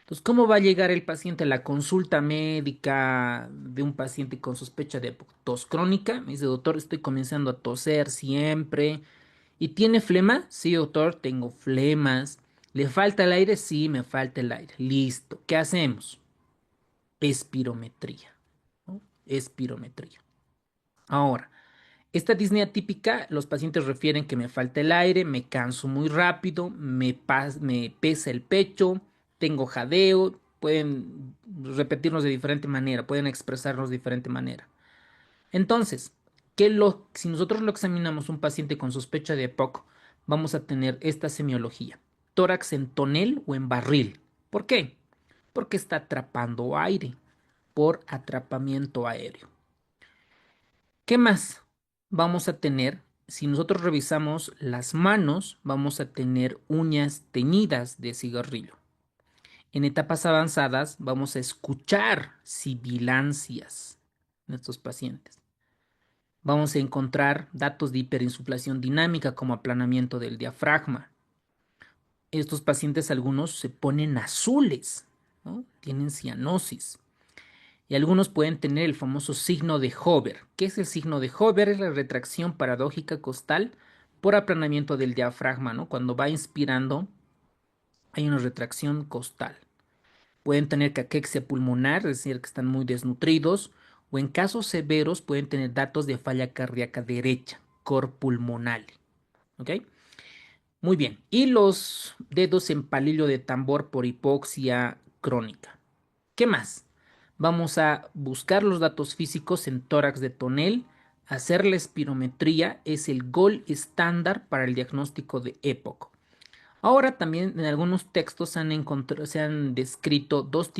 Entonces, ¿cómo va a llegar el paciente a la consulta médica de un paciente con sospecha de tos crónica? Me dice, doctor, estoy comenzando a toser siempre. ¿Y tiene flema? Sí, doctor, tengo flemas. ¿Le falta el aire? Sí, me falta el aire. Listo. ¿Qué hacemos? Espirometría, ¿no? Espirometría. Ahora, esta disnea típica, los pacientes refieren que me falta el aire, me canso muy rápido, me pesa el pecho, tengo jadeo, pueden repetirnos de diferente manera, pueden expresarnos de diferente manera. Entonces, si nosotros lo examinamos un paciente con sospecha de EPOC, vamos a tener esta semiología, tórax en tonel o en barril. ¿Por qué? Porque está atrapando aire por atrapamiento aéreo. ¿Qué más vamos a tener? Si nosotros revisamos las manos, vamos a tener uñas teñidas de cigarrillo. En etapas avanzadas vamos a escuchar sibilancias en estos pacientes. Vamos a encontrar datos de hiperinsuflación dinámica como aplanamiento del diafragma. Estos pacientes algunos se ponen azules, ¿no? Tienen cianosis. Y algunos pueden tener el famoso signo de Hover. ¿Qué es el signo de Hover? Es la retracción paradójica costal por aplanamiento del diafragma, ¿no? Cuando va inspirando hay una retracción costal. Pueden tener caquexia pulmonar, es decir, que están muy desnutridos, o en casos severos pueden tener datos de falla cardíaca derecha, cor pulmonale. ¿Ok? Muy bien. Y los dedos en palillo de tambor por hipoxia crónica. ¿Qué más? Vamos a buscar los datos físicos en tórax de tonel. Hacer la espirometría es el gold estándar para el diagnóstico de EPOC. Ahora también en algunos textos se han descrito dos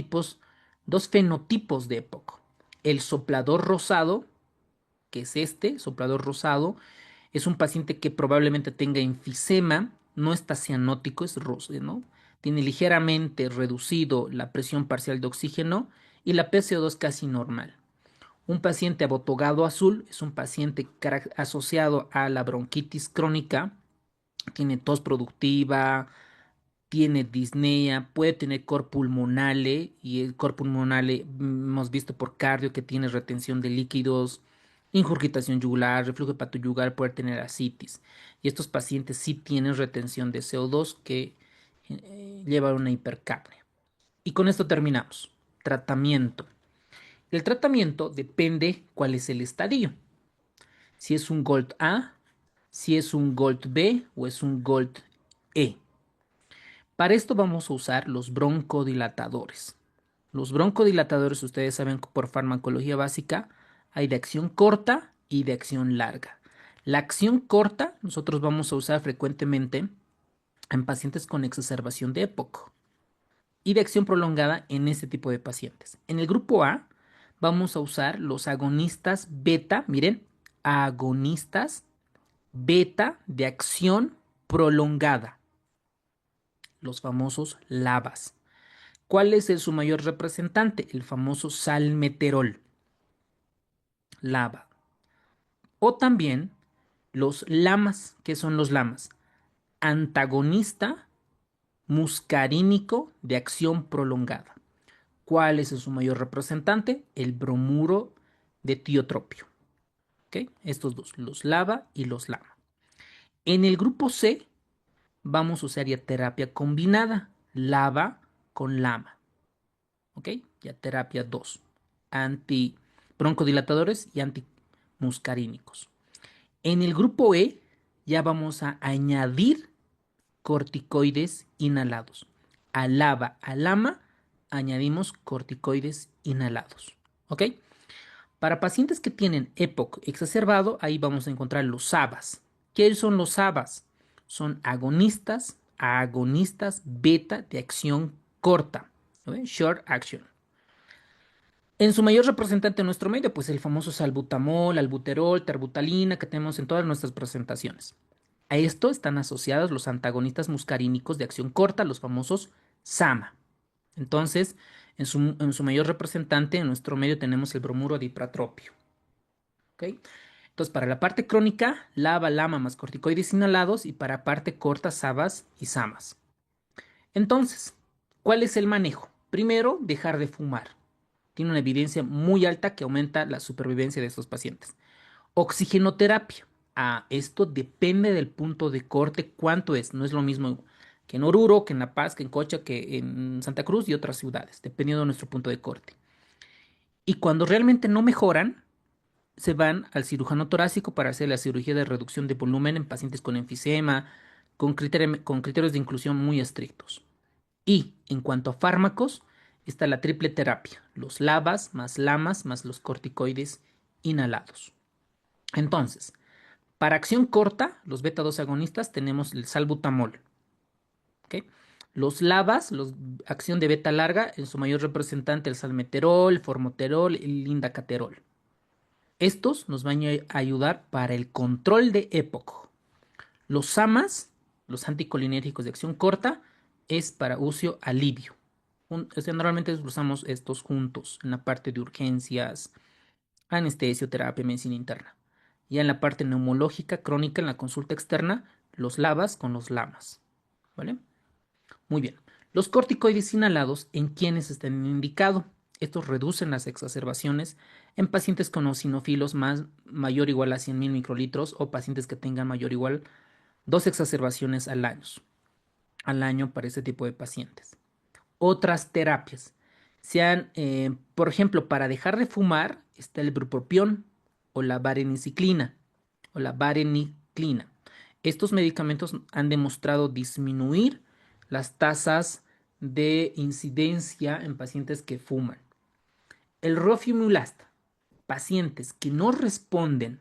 fenotipos de EPOC. El soplador rosado, que es este, soplador rosado, es un paciente que probablemente tenga enfisema, no está cianótico, es rosa, ¿no? Tiene ligeramente reducido la presión parcial de oxígeno y la PCO2 casi normal. Un paciente abotogado azul es un paciente asociado a la bronquitis crónica, tiene tos productiva, tiene disnea, puede tener cor pulmonale y el cor pulmonale hemos visto por cardio que tiene retención de líquidos, ingurgitación yugular, reflujo hepatoyugal, puede tener ascitis. Y estos pacientes sí tienen retención de CO2 que lleva a una hipercapnia. Y con esto terminamos. Tratamiento. El tratamiento depende cuál es el estadio. Si es un Gold A, si es un Gold B o es un Gold E. Para esto vamos a usar los broncodilatadores. Los broncodilatadores, ustedes saben que por farmacología básica hay de acción corta y de acción larga. La acción corta nosotros vamos a usar frecuentemente en pacientes con exacerbación de EPOC y de acción prolongada en este tipo de pacientes. En el grupo A vamos a usar los agonistas beta, miren, agonistas beta de acción prolongada, los famosos LABAs. ¿Cuál es su mayor representante? El famoso salmeterol, LABA. O también los LAMAs. ¿Qué son los LAMAs? Antagonista muscarínico de acción prolongada. ¿Cuál es su mayor representante? El bromuro de tiotropio. ¿Okay? Estos dos, los LABA y los LAMA. En el grupo C vamos a usar ya terapia combinada, LABA con LAMA. ¿Ok? Ya terapia 2. Antibroncodilatadores y antimuscarínicos. En el grupo E ya vamos a añadir corticoides inhalados. A LABA, a LAMA, añadimos corticoides inhalados. ¿Ok? Para pacientes que tienen EPOC exacerbado, ahí vamos a encontrar los SABAs. ¿Qué son los SABAs? Son agonistas beta de acción corta, ¿no ven? Short action. En su mayor representante en nuestro medio, pues el famoso salbutamol, albuterol, terbutalina que tenemos en todas nuestras presentaciones. A esto están asociados los antagonistas muscarínicos de acción corta, los famosos SAMA. Entonces, en su mayor representante en nuestro medio tenemos el bromuro de ipratropio. ¿Ok? Entonces, para la parte crónica, LABA, LAMA más corticoides inhalados y para parte corta, SABAs y SAMAs. Entonces, ¿cuál es el manejo? Primero, dejar de fumar. Tiene una evidencia muy alta que aumenta la supervivencia de estos pacientes. Oxigenoterapia. Esto depende del punto de corte, cuánto es. No es lo mismo que en Oruro, que en La Paz, que en Cocha, que en Santa Cruz y otras ciudades, dependiendo de nuestro punto de corte. Y cuando realmente no mejoran, se van al cirujano torácico para hacer la cirugía de reducción de volumen en pacientes con enfisema, con criterios de inclusión muy estrictos. Y en cuanto a fármacos, está la triple terapia, los LABAs más LAMAs más los corticoides inhalados. Entonces, para acción corta, los beta 2 agonistas tenemos el salbutamol. ¿Okay? Los LABAs, acción de beta larga, en su mayor representante el salmeterol, el formoterol, el lindacaterol. Estos nos van a ayudar para el control de EPOC. Los SAMAs, los anticolinérgicos de acción corta, es para uso alivio. Normalmente usamos estos juntos en la parte de urgencias, anestesioterapia, medicina interna. Ya en la parte neumológica crónica, en la consulta externa, los LABAs con los LAMAs. ¿Vale? Muy bien. Los corticoides inhalados, ¿en quiénes están indicados? Estos reducen las exacerbaciones en pacientes con eosinofilos mayor o igual a 100.000 microlitros o pacientes que tengan mayor o igual 2 exacerbaciones al año para este tipo de pacientes. Otras terapias. Por ejemplo, para dejar de fumar está el bupropión o la vareniciclina o la vareniclina. Estos medicamentos han demostrado disminuir las tasas de incidencia en pacientes que fuman. El rofimulasta, pacientes que no responden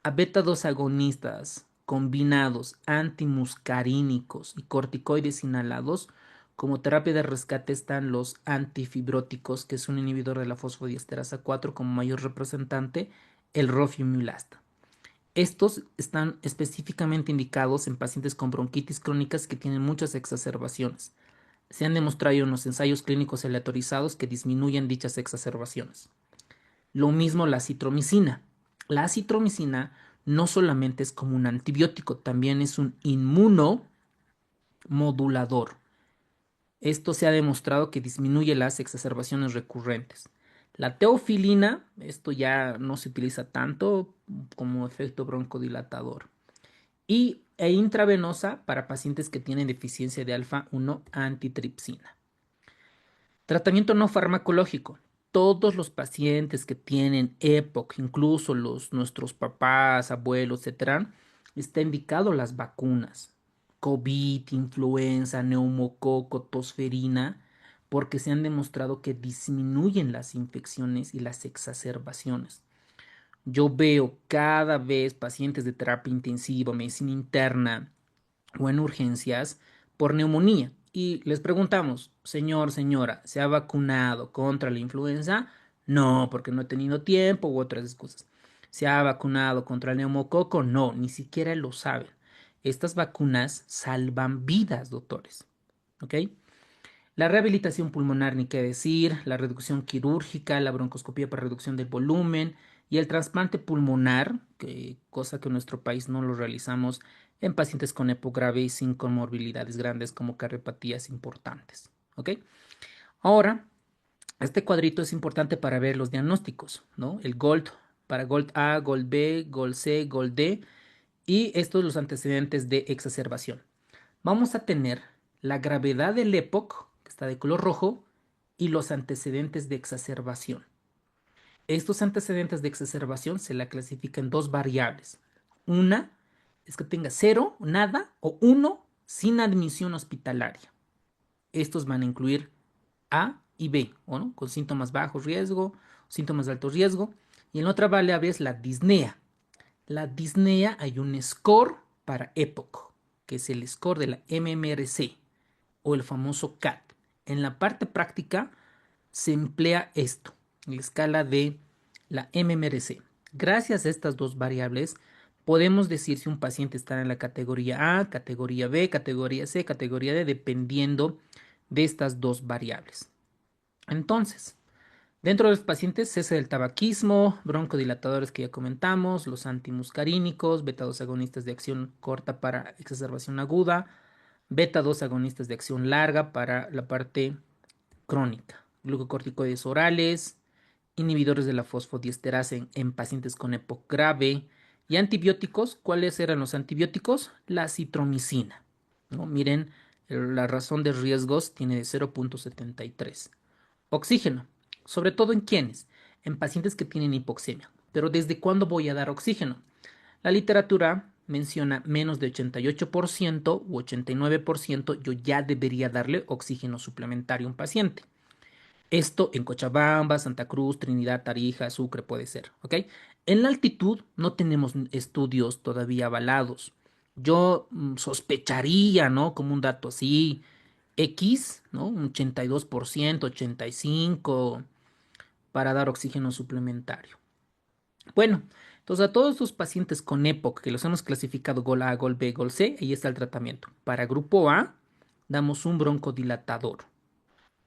a beta 2 agonistas combinados antimuscarínicos y corticoides inhalados, como terapia de rescate están los antifibróticos, que es un inhibidor de la fosfodiesterasa 4 como mayor representante, el rofimulasta. Estos están específicamente indicados en pacientes con bronquitis crónicas que tienen muchas exacerbaciones. Se han demostrado en los ensayos clínicos aleatorizados que disminuyen dichas exacerbaciones. Lo mismo la citromicina. La citromicina no solamente es como un antibiótico, también es un inmunomodulador. Esto se ha demostrado que disminuye las exacerbaciones recurrentes. La teofilina, esto ya no se utiliza tanto como efecto broncodilatador. E intravenosa para pacientes que tienen deficiencia de alfa-1 antitripsina. Tratamiento no farmacológico. Todos los pacientes que tienen EPOC, incluso nuestros papás, abuelos, etc., está indicado las vacunas. COVID, influenza, neumococo, tosferina, porque se han demostrado que disminuyen las infecciones y las exacerbaciones. Yo veo cada vez pacientes de terapia intensiva, medicina interna o en urgencias por neumonía. Y les preguntamos, señor, señora, ¿se ha vacunado contra la influenza? No, porque no he tenido tiempo u otras excusas. ¿Se ha vacunado contra el neumococo? No, ni siquiera lo saben. Estas vacunas salvan vidas, doctores. ¿Ok? La rehabilitación pulmonar, ni qué decir, la reducción quirúrgica, la broncoscopía para reducción del volumen y el trasplante pulmonar, cosa que en nuestro país no lo realizamos en pacientes con EPOC grave y sin comorbilidades grandes como cardiopatías importantes. ¿Ok? Ahora, este cuadrito es importante para ver los diagnósticos, ¿no? El GOLD para GOLD A, GOLD B, GOLD C, GOLD D y estos los antecedentes de exacerbación. Vamos a tener la gravedad del EPOC, que está de color rojo, y los antecedentes de exacerbación. Estos antecedentes de exacerbación se la clasifican en dos variables. Una es que tenga 0, nada, o 1 sin admisión hospitalaria. Estos van a incluir A y B, ¿no? Con síntomas bajo riesgo, síntomas de alto riesgo. Y en la otra variable es la disnea. La disnea hay un score para EPOC, que es el score de la MMRC o el famoso CAT. En la parte práctica se emplea esto, la escala de la MMRC. Gracias a estas dos variables podemos decir si un paciente está en la categoría A, categoría B, categoría C, categoría D, dependiendo de estas dos variables. Entonces, dentro de los pacientes, cese del tabaquismo, broncodilatadores que ya comentamos, los antimuscarínicos, beta-2 agonistas de acción corta para exacerbación aguda, beta-2 agonistas de acción larga para la parte crónica, glucocorticoides orales, inhibidores de la fosfodiesterasa en pacientes con EPOC grave y antibióticos. ¿Cuáles eran los antibióticos? La citromicina, ¿no? Miren, la razón de riesgos tiene de 0.73. Oxígeno, sobre todo en quienes, en pacientes que tienen hipoxemia. Pero ¿desde cuándo voy a dar oxígeno? La literatura menciona menos de 88% u 89%, yo ya debería darle oxígeno suplementario a un paciente. Esto en Cochabamba, Santa Cruz, Trinidad, Tarija, Sucre puede ser, ¿ok? En la altitud no tenemos estudios todavía avalados. Yo sospecharía, ¿no? Como un dato así, X, ¿no? Un 82%, 85% para dar oxígeno suplementario. Bueno, entonces a todos los pacientes con EPOC que los hemos clasificado Gol A, Gol B, Gol C, ahí está el tratamiento. Para grupo A, damos un broncodilatador.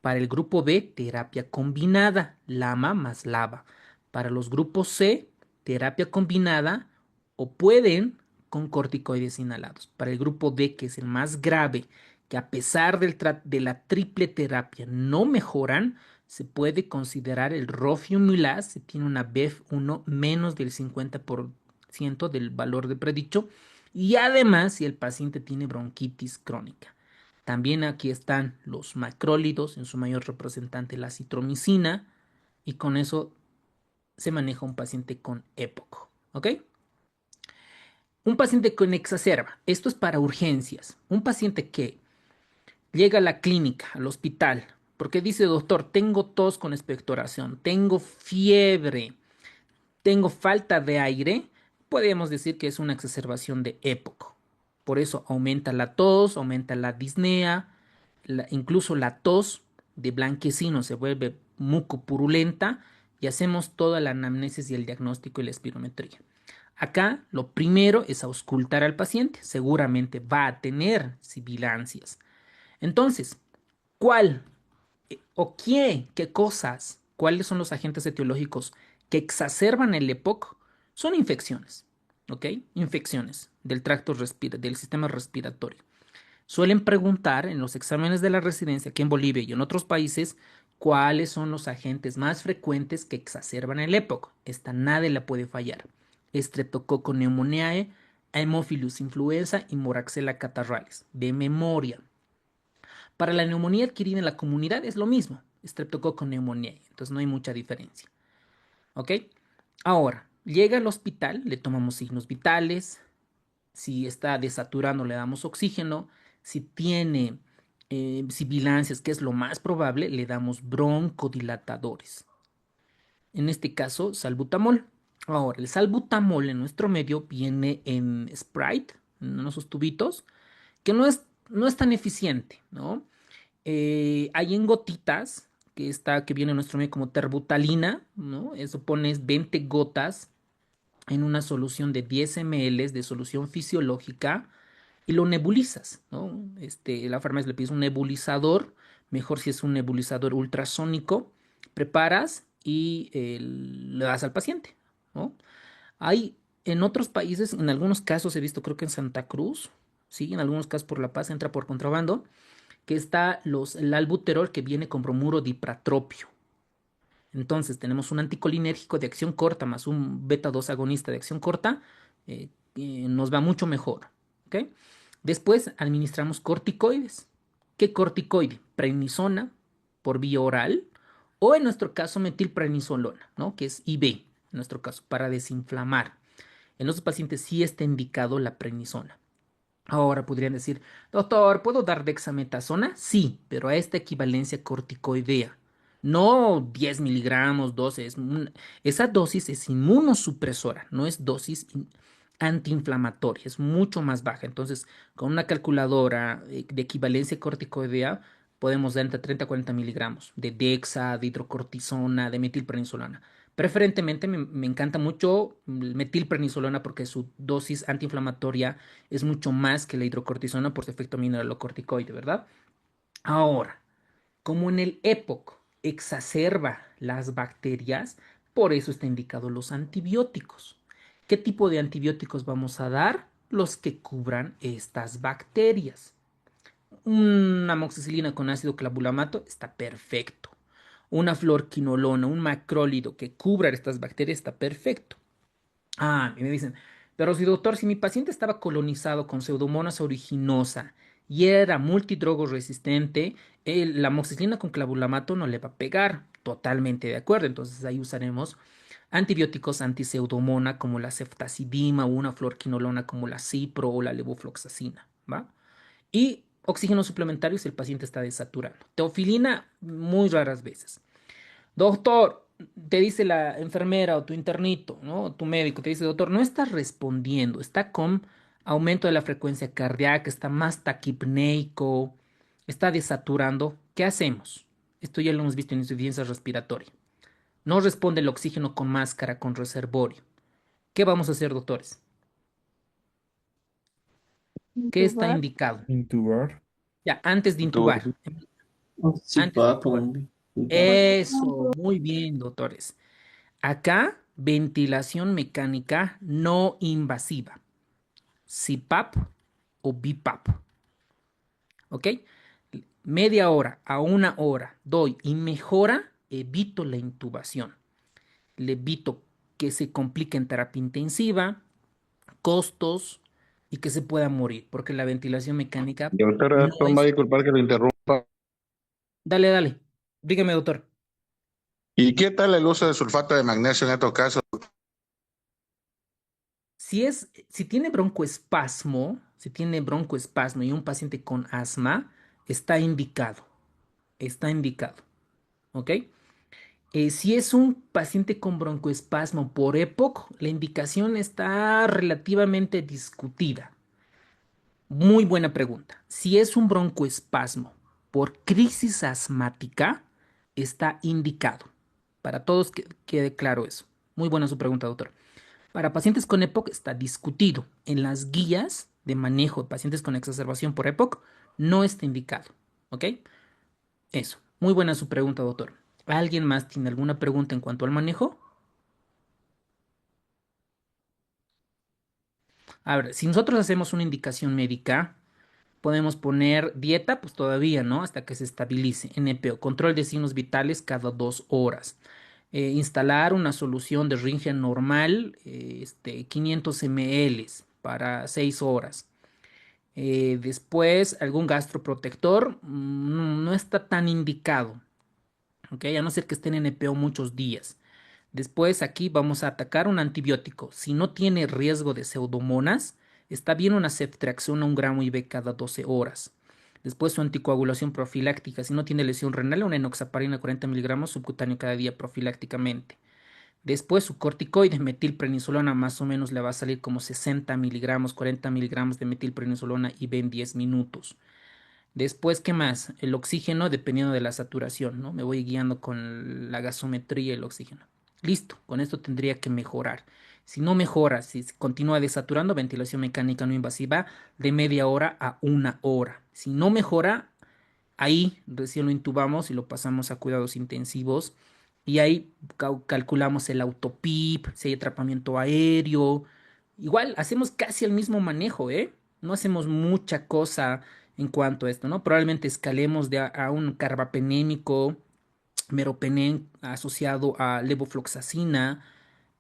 Para el grupo B, terapia combinada, LAMA más LABA. Para los grupos C, terapia combinada o pueden con corticoides inhalados. Para el grupo D, que es el más grave, que a pesar de la triple terapia no mejoran, se puede considerar el Roflumilast, se tiene una BEF1 menos del 50% del valor de predicho, y además si el paciente tiene bronquitis crónica. También aquí están los macrólidos, en su mayor representante la citromicina, y con eso se maneja un paciente con EPOC, ¿ok? Un paciente con exacerba, esto es para urgencias. Un paciente que llega a la clínica, al hospital, porque dice, doctor, tengo tos con expectoración, tengo fiebre, tengo falta de aire, podemos decir que es una exacerbación de EPOC. Por eso aumenta la tos, aumenta la disnea, incluso la tos de blanquecino se vuelve mucopurulenta y hacemos toda la anamnesis y el diagnóstico y la espirometría. Acá lo primero es auscultar al paciente, seguramente va a tener sibilancias. Entonces, ¿cuál o qué cosas, cuáles son los agentes etiológicos que exacerban el EPOC? Son infecciones, ¿ok? Infecciones del tracto del sistema respiratorio. Suelen preguntar en los exámenes de la residencia aquí en Bolivia y en otros países cuáles son los agentes más frecuentes que exacerban el EPOC. Esta nadie la puede fallar. Streptococcus pneumoniae, Haemophilus influenza y Moraxella catarrhalis. De memoria. Para la neumonía adquirida en la comunidad es lo mismo. Streptococcus pneumoniae. Entonces no hay mucha diferencia. ¿Ok? Ahora, llega al hospital, le tomamos signos vitales. Si está desaturando, le damos oxígeno. Si tiene sibilancias, que es lo más probable, le damos broncodilatadores. En este caso, salbutamol. Ahora, el salbutamol en nuestro medio viene en Sprite, en esos tubitos, que no es tan eficiente, ¿no? Hay en gotitas, que viene en nuestro medio como terbutalina, ¿no? Eso pones 20 gotas en una solución de 10 ml de solución fisiológica y lo nebulizas, ¿no? La farmacia le pides un nebulizador, mejor si es un nebulizador ultrasónico, preparas y le das al paciente, ¿no? Hay en otros países, en algunos casos he visto, creo que en Santa Cruz, sí, en algunos casos por La Paz entra por contrabando, que está el albuterol que viene con bromuro dipratropio. Entonces tenemos un anticolinérgico de acción corta más un beta-2 agonista de acción corta, nos va mucho mejor, ¿ok? Después administramos corticoides. ¿Qué corticoide? Prednisona por vía oral o en nuestro caso metilprednisolona, ¿no? Que es IV, en nuestro caso, para desinflamar. En los pacientes sí está indicado la prednisona. Ahora podrían decir, doctor, ¿puedo dar dexametasona? Sí, pero a esta equivalencia corticoidea. No 10 miligramos, 12. Esa dosis es inmunosupresora, no es dosis antiinflamatoria, es mucho más baja. Entonces, con una calculadora de equivalencia corticoidea, podemos dar entre 30 a 40 miligramos de Dexa, de hidrocortisona, de metilprednisolona. Preferentemente me encanta mucho metilprednisolona porque su dosis antiinflamatoria es mucho más que la hidrocortisona por su efecto mineralocorticoide, ¿verdad? Ahora, como en el EPOC exacerba las bacterias, por eso está indicado los antibióticos. ¿Qué tipo de antibióticos vamos a dar? Los que cubran estas bacterias. Una amoxicilina con ácido clavulamato está perfecto. Una fluorquinolona, un macrólido que cubra estas bacterias está perfecto. Y me dicen, pero si doctor, si mi paciente estaba colonizado con Pseudomonas aeruginosa y era multidrogo resistente, la amoxicilina con clavulamato no le va a pegar. Totalmente de acuerdo. Entonces ahí usaremos antibióticos antiseudomona como la ceftazidima o una fluorquinolona como la cipro o la levofloxacina, ¿va? Y oxígeno suplementario si el paciente está desaturando. Teofilina muy raras veces. Doctor, te dice la enfermera o tu internito, ¿no? Tu médico te dice, doctor, no está respondiendo, está con aumento de la frecuencia cardíaca, está más taquipneico, está desaturando. ¿Qué hacemos? Esto ya lo hemos visto en insuficiencia respiratoria. No responde el oxígeno con máscara, con reservorio. ¿Qué vamos a hacer, doctores? ¿Qué está Intubar. indicado? Intubar. Ya, antes de Tú, intubar. Antes de intubar. Eso, muy bien, doctores. Acá, ventilación mecánica no invasiva, CPAP o BIPAP, ¿ok? Media hora a una hora doy y mejora, evito la intubación, le evito que se complique en terapia intensiva, costos y que se pueda morir, porque la ventilación mecánica Doctora, no Tom va a es... disculpar que lo interrumpa. Dale, dale, dígame, doctor. ¿Y qué tal el uso de sulfato de magnesio en estos casos? Si tiene broncoespasmo, si tiene broncoespasmo y un paciente con asma, está indicado, ¿ok? Si es un paciente con broncoespasmo por EPOC, la indicación está relativamente discutida. Muy buena pregunta. Si es un broncoespasmo por crisis asmática, está indicado. Para todos que quede claro eso. Muy buena su pregunta, doctor. Para pacientes con EPOC está discutido. En las guías de manejo de pacientes con exacerbación por EPOC no está indicado. ¿Ok? Eso. Muy buena su pregunta, doctor. ¿Alguien más tiene alguna pregunta en cuanto al manejo? A ver, si nosotros hacemos una indicación médica, podemos poner dieta, pues todavía, ¿no? Hasta que se estabilice. NPO, control de signos vitales cada 2 horas. Instalar una solución de Ringia normal, 500 ml para 6 horas. Después, algún gastroprotector no está tan indicado, ¿ok? A no ser que estén en NPO muchos días. Después, aquí vamos a atacar un antibiótico. Si no tiene riesgo de pseudomonas, está bien una ceftriaxona 1 gramo IV cada 12 horas. Después, su anticoagulación profiláctica. Si no tiene lesión renal, una enoxaparina 40 miligramos subcutáneo cada día profilácticamente. Después su corticoide, metilprednisolona, más o menos le va a salir como 60 miligramos, 40 miligramos de metilprednisolona y en 10 minutos. Después, ¿qué más? El oxígeno, dependiendo de la saturación, ¿no? Me voy guiando con la gasometría y el oxígeno. Listo, con esto tendría que mejorar. Si no mejora, si continúa desaturando, ventilación mecánica no invasiva de media hora a 1 hora. Si no mejora, ahí recién lo intubamos y lo pasamos a cuidados intensivos. Y ahí calculamos el autopip, si hay atrapamiento aéreo. Igual hacemos casi el mismo manejo, ¿eh? No hacemos mucha cosa en cuanto a esto, ¿no? Probablemente escalemos a un carbapenémico, meropenem asociado a levofloxacina.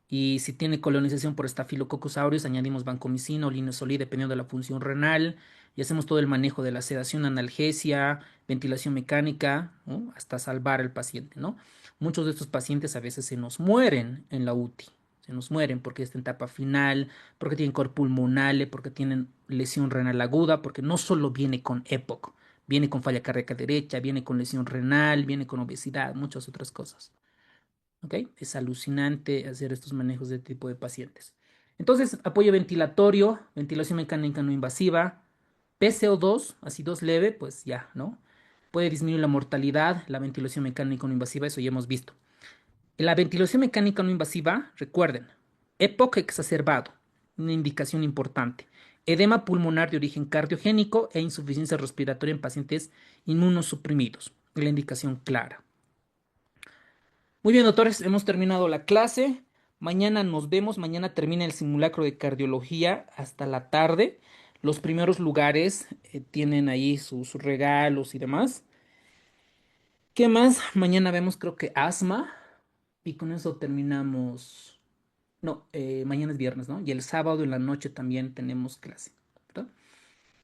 Y si tiene colonización por Staphylococcus aureus, añadimos vancomicina o linezolid dependiendo de la función renal y hacemos todo el manejo de la sedación, analgesia, ventilación mecánica, ¿no? Hasta salvar al paciente, ¿no? Muchos de estos pacientes a veces se nos mueren en la UTI, se nos mueren porque está en etapa final, porque tienen cor pulmonale, porque tienen lesión renal aguda, porque no solo viene con EPOC, viene con falla cardíaca derecha, viene con lesión renal, viene con obesidad, muchas otras cosas. ¿Ok? Es alucinante hacer estos manejos de este tipo de pacientes. Entonces, apoyo ventilatorio, ventilación mecánica no invasiva, PCO2, acidosis leve, pues ya, ¿no? Puede disminuir la mortalidad, la ventilación mecánica no invasiva, eso ya hemos visto. En la ventilación mecánica no invasiva, recuerden, EPOC exacerbado, una indicación importante. Edema pulmonar de origen cardiogénico e insuficiencia respiratoria en pacientes inmunosuprimidos, la indicación clara. Muy bien, doctores, hemos terminado la clase. Mañana nos vemos. Mañana termina el simulacro de cardiología hasta la tarde. Los primeros lugares tienen ahí sus regalos y demás. ¿Qué más? Mañana vemos, creo que asma. Y con eso terminamos. No, mañana es viernes, ¿no? Y el sábado en la noche también tenemos clase, ¿verdad?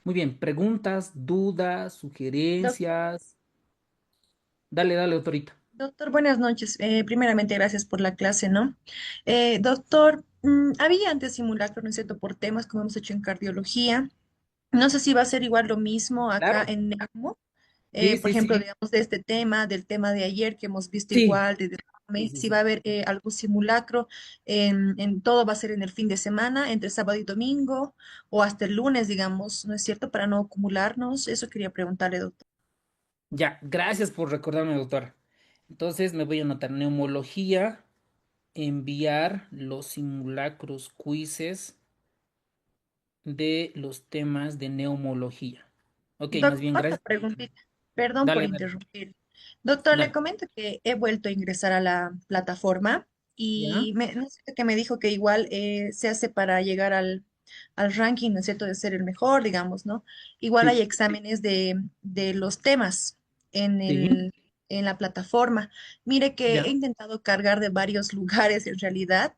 Muy bien, preguntas, dudas, Doc- sugerencias. Dale, dale, doctorita. Doctor, buenas noches. Primeramente, gracias por la clase, ¿no? Doctor, había antes simulacro, ¿no es cierto?, por temas como hemos hecho en cardiología. No sé si va a ser igual lo mismo acá Claro. en NEACMO. Sí, Por sí, ejemplo, sí. digamos, de este tema, del tema de ayer que hemos visto Sí. igual, Sí, sí, si va a sí. haber algún simulacro, todo va a ser en el fin de semana, entre sábado y domingo, o hasta el lunes, digamos, ¿no es cierto?, para no acumularnos. Eso quería preguntarle, doctor. Ya, gracias por recordarme, doctora. Entonces me voy a anotar neumología, enviar los simulacros, quizzes de los temas de neumología. Ok, más Doc, bien, otra gracias. preguntita. Perdón por Dale, dale, interrumpir. Doctor, le dale. comento que he vuelto a ingresar a la plataforma ¿Ya? y no sé qué me dijo que igual se hace para llegar al ranking, ¿no es cierto?, de ser el mejor, digamos, ¿no? Igual hay Sí, exámenes de los temas en sí, en la plataforma. Mire que he ya. intentado cargar de varios lugares en realidad,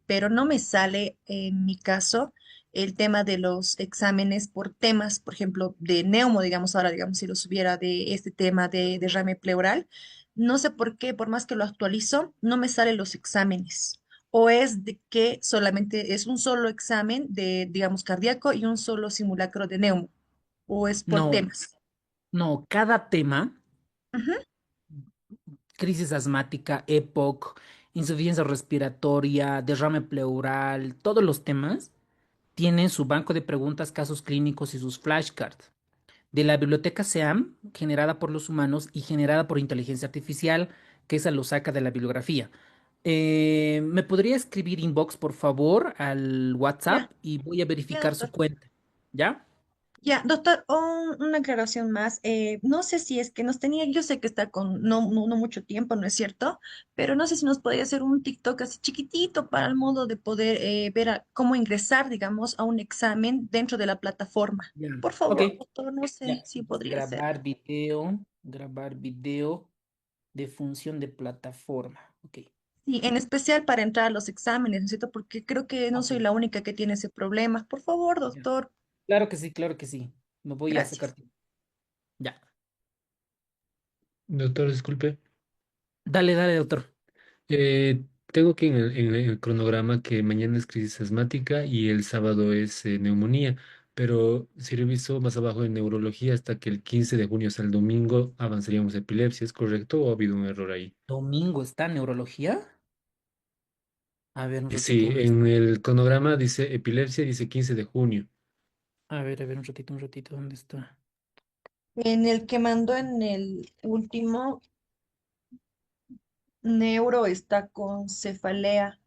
pero no me sale en mi caso el tema de los exámenes por temas, por ejemplo, de neumo, digamos ahora, digamos, si lo subiera de este tema de derrame pleural, no sé por qué, por más que lo actualizo, no me salen los exámenes. O es de que solamente es un solo examen de, digamos, cardíaco y un solo simulacro de neumo, o es por No, temas. no, cada tema, Ujú. crisis asmática, EPOC, insuficiencia respiratoria, derrame pleural, todos los temas tienen su banco de preguntas, casos clínicos y sus flashcards. De la biblioteca SEAM, generada por los humanos y generada por inteligencia artificial, que esa lo saca de la bibliografía. ¿Me podría escribir inbox, por favor, al Ya, WhatsApp y voy a ya, verificar su doctor. cuenta? ¿Ya? Ya, doctor, una aclaración más. No sé si es que nos tenía, yo sé que está con no mucho tiempo, ¿no es cierto? Pero no sé si nos podría hacer un TikTok así chiquitito para el modo de poder ver cómo ingresar, digamos, a un examen dentro de la plataforma. Ya. Por Ok. favor, doctor, no sé Ya. si podría ser. Grabar video de función de plataforma. Ok. Sí, en especial para entrar a los exámenes, ¿no es cierto? Porque creo que no Ok. soy la única que tiene ese problema. Por favor, Ya. doctor, Claro que sí, claro que sí. Me voy a sacar. gracias. Ya. Doctor, disculpe. Dale, dale, doctor. Tengo aquí en el cronograma que mañana es crisis asmática y el sábado es neumonía, pero si reviso más abajo en neurología hasta que el 15 de junio, hasta el domingo, avanzaríamos a epilepsia. ¿Es correcto o ha habido un error ahí? Domingo está neurología. A ver, un ratito, Sí, ¿dónde está? en el cronograma dice epilepsia, dice 15 de junio. A ver, un ratito, ¿dónde está? En el que mandó en el último. Neuro está con cefalea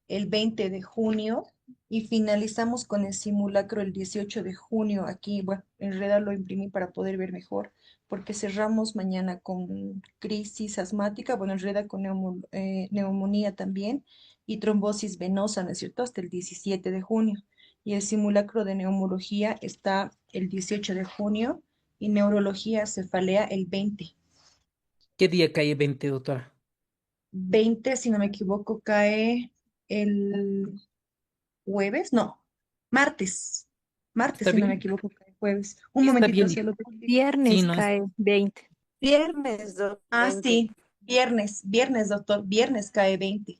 el 20 de junio y finalizamos con el simulacro el 18 de junio. Aquí, bueno, en realidad lo imprimí para poder ver mejor, porque cerramos mañana con crisis asmática, bueno, en realidad con neumonía también y trombosis venosa, ¿no es cierto?, hasta el 17 de junio. Y el simulacro de neumología está el 18 de junio y neurología cefalea el 20. ¿Qué día cae 20, doctora? 20 si no me equivoco, cae el jueves, no, martes. Martes, ¿Está si no me bien? equivoco, cae jueves. Un Sí, está momentito, bien. cielo. Sí, Viernes no es. cae 20. Viernes, Doc, Ah, 20. sí, viernes, doctor, viernes cae 20.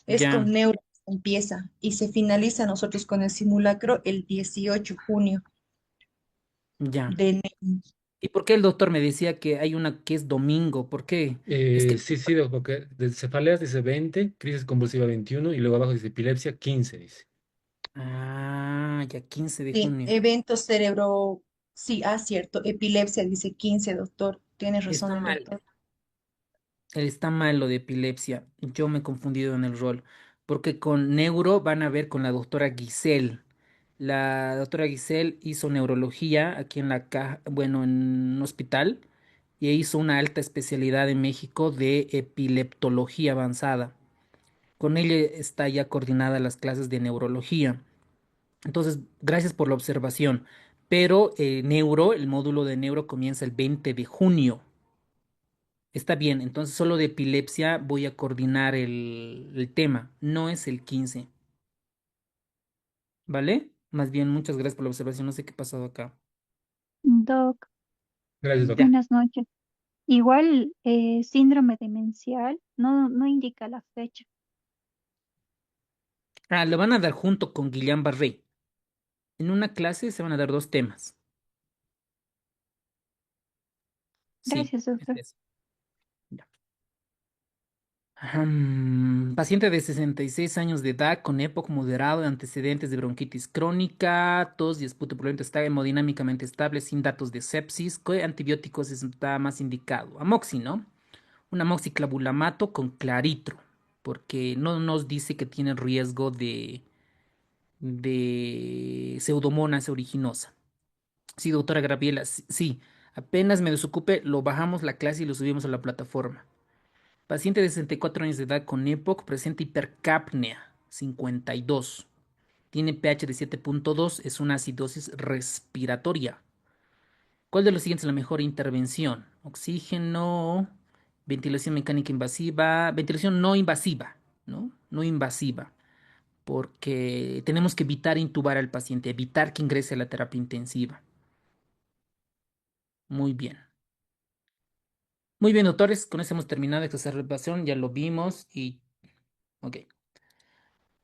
Es Ya, con neuro empieza y se finaliza nosotros con el simulacro el 18 de junio ya. de neuro. ¿Y por qué el doctor me decía que hay una que es domingo? ¿Por qué? Es que, Sí, sí, porque de cefaleas dice 20, crisis convulsiva 21 y luego abajo dice epilepsia 15, dice. ya 15 de Sí, junio. evento cerebro, sí, cierto, epilepsia dice 15, doctor. Tiene razón Está el mal. doctor. Está mal lo de epilepsia. Yo me he confundido en el rol. Porque con neuro van a ver con la doctora Giselle. La doctora Giselle hizo neurología aquí en la caja, bueno, en un hospital. Y hizo una alta especialidad en México de epileptología avanzada. Con ella está ya coordinada las clases de neurología. Entonces, gracias por la observación. Pero neuro, el módulo de neuro comienza el 20 de junio. Está bien, entonces solo de epilepsia voy a coordinar el tema, no es el 15, ¿vale? Más bien, muchas gracias por la observación, no sé qué ha pasado acá. Doc, Gracias, doctor. Ya. buenas noches. Igual síndrome demencial no indica la fecha. Lo van a dar junto con Guillain Barré. En una clase se van a dar dos temas. Sí, Gracias, doctor. es eso. Ya. Paciente de 66 años de edad con EPOC moderado de antecedentes de bronquitis crónica, tos y esputo purulento, está hemodinámicamente estable, sin datos de sepsis. ¿Qué antibióticos está más indicado? Amoxi, ¿no? Un amoxiclavulamato con claritro, porque no nos dice que tiene riesgo de Pseudomonas aeruginosa. Sí, doctora Graviela, sí, sí. Apenas me desocupe, lo bajamos la clase y lo subimos a la plataforma. Paciente de 64 años de edad con EPOC, presenta hipercapnia, 52. Tiene pH de 7.2, es una acidosis respiratoria. ¿Cuál de los siguientes es la mejor intervención? Oxígeno, ventilación mecánica invasiva, ventilación no invasiva, ¿no? No invasiva, porque tenemos que evitar intubar al paciente, evitar que ingrese a la terapia intensiva. Muy bien. Muy bien, doctores, con eso hemos terminado esta observación, ya lo vimos y... Ok.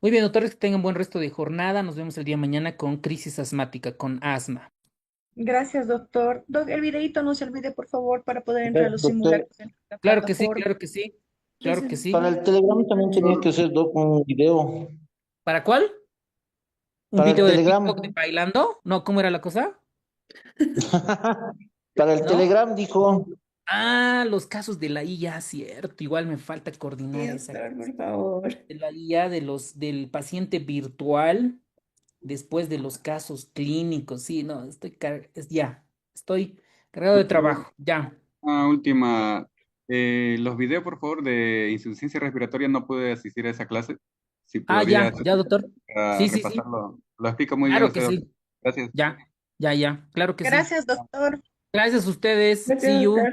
Muy bien, doctores, que tengan buen resto de jornada. Nos vemos el día de mañana con crisis asmática, con asma. Gracias, doctor. Doc, el videito no se olvide, por favor, para poder entrar a los Doctor, simulacros en la Claro que sí, plataforma. claro que sí, claro Gracias, que para sí. doctor. el Telegram también tenía que hacer Doc un video. ¿Para cuál? ¿Un Para el video de Telegram. TikTok de bailando? No, ¿cómo era la cosa? Para el ¿No? Telegram, dijo. Los casos de la IA, cierto. Igual me falta Sí, coordinar esa doctor, por clase. favor. De la IA del paciente virtual después de los casos clínicos. Sí, no, estoy cargado de Doctor, trabajo. Ya. una última. Los videos, por favor, de insuficiencia respiratoria, no pude asistir a esa clase. Si podría Ya, doctor. Sí, sí, sí. repasarlo. Lo explica muy bien Claro que usted, doctor. sí. Gracias. Ya, ya. Claro que sí. Gracias, doctor. Gracias a ustedes. See Gracias, you. doctor.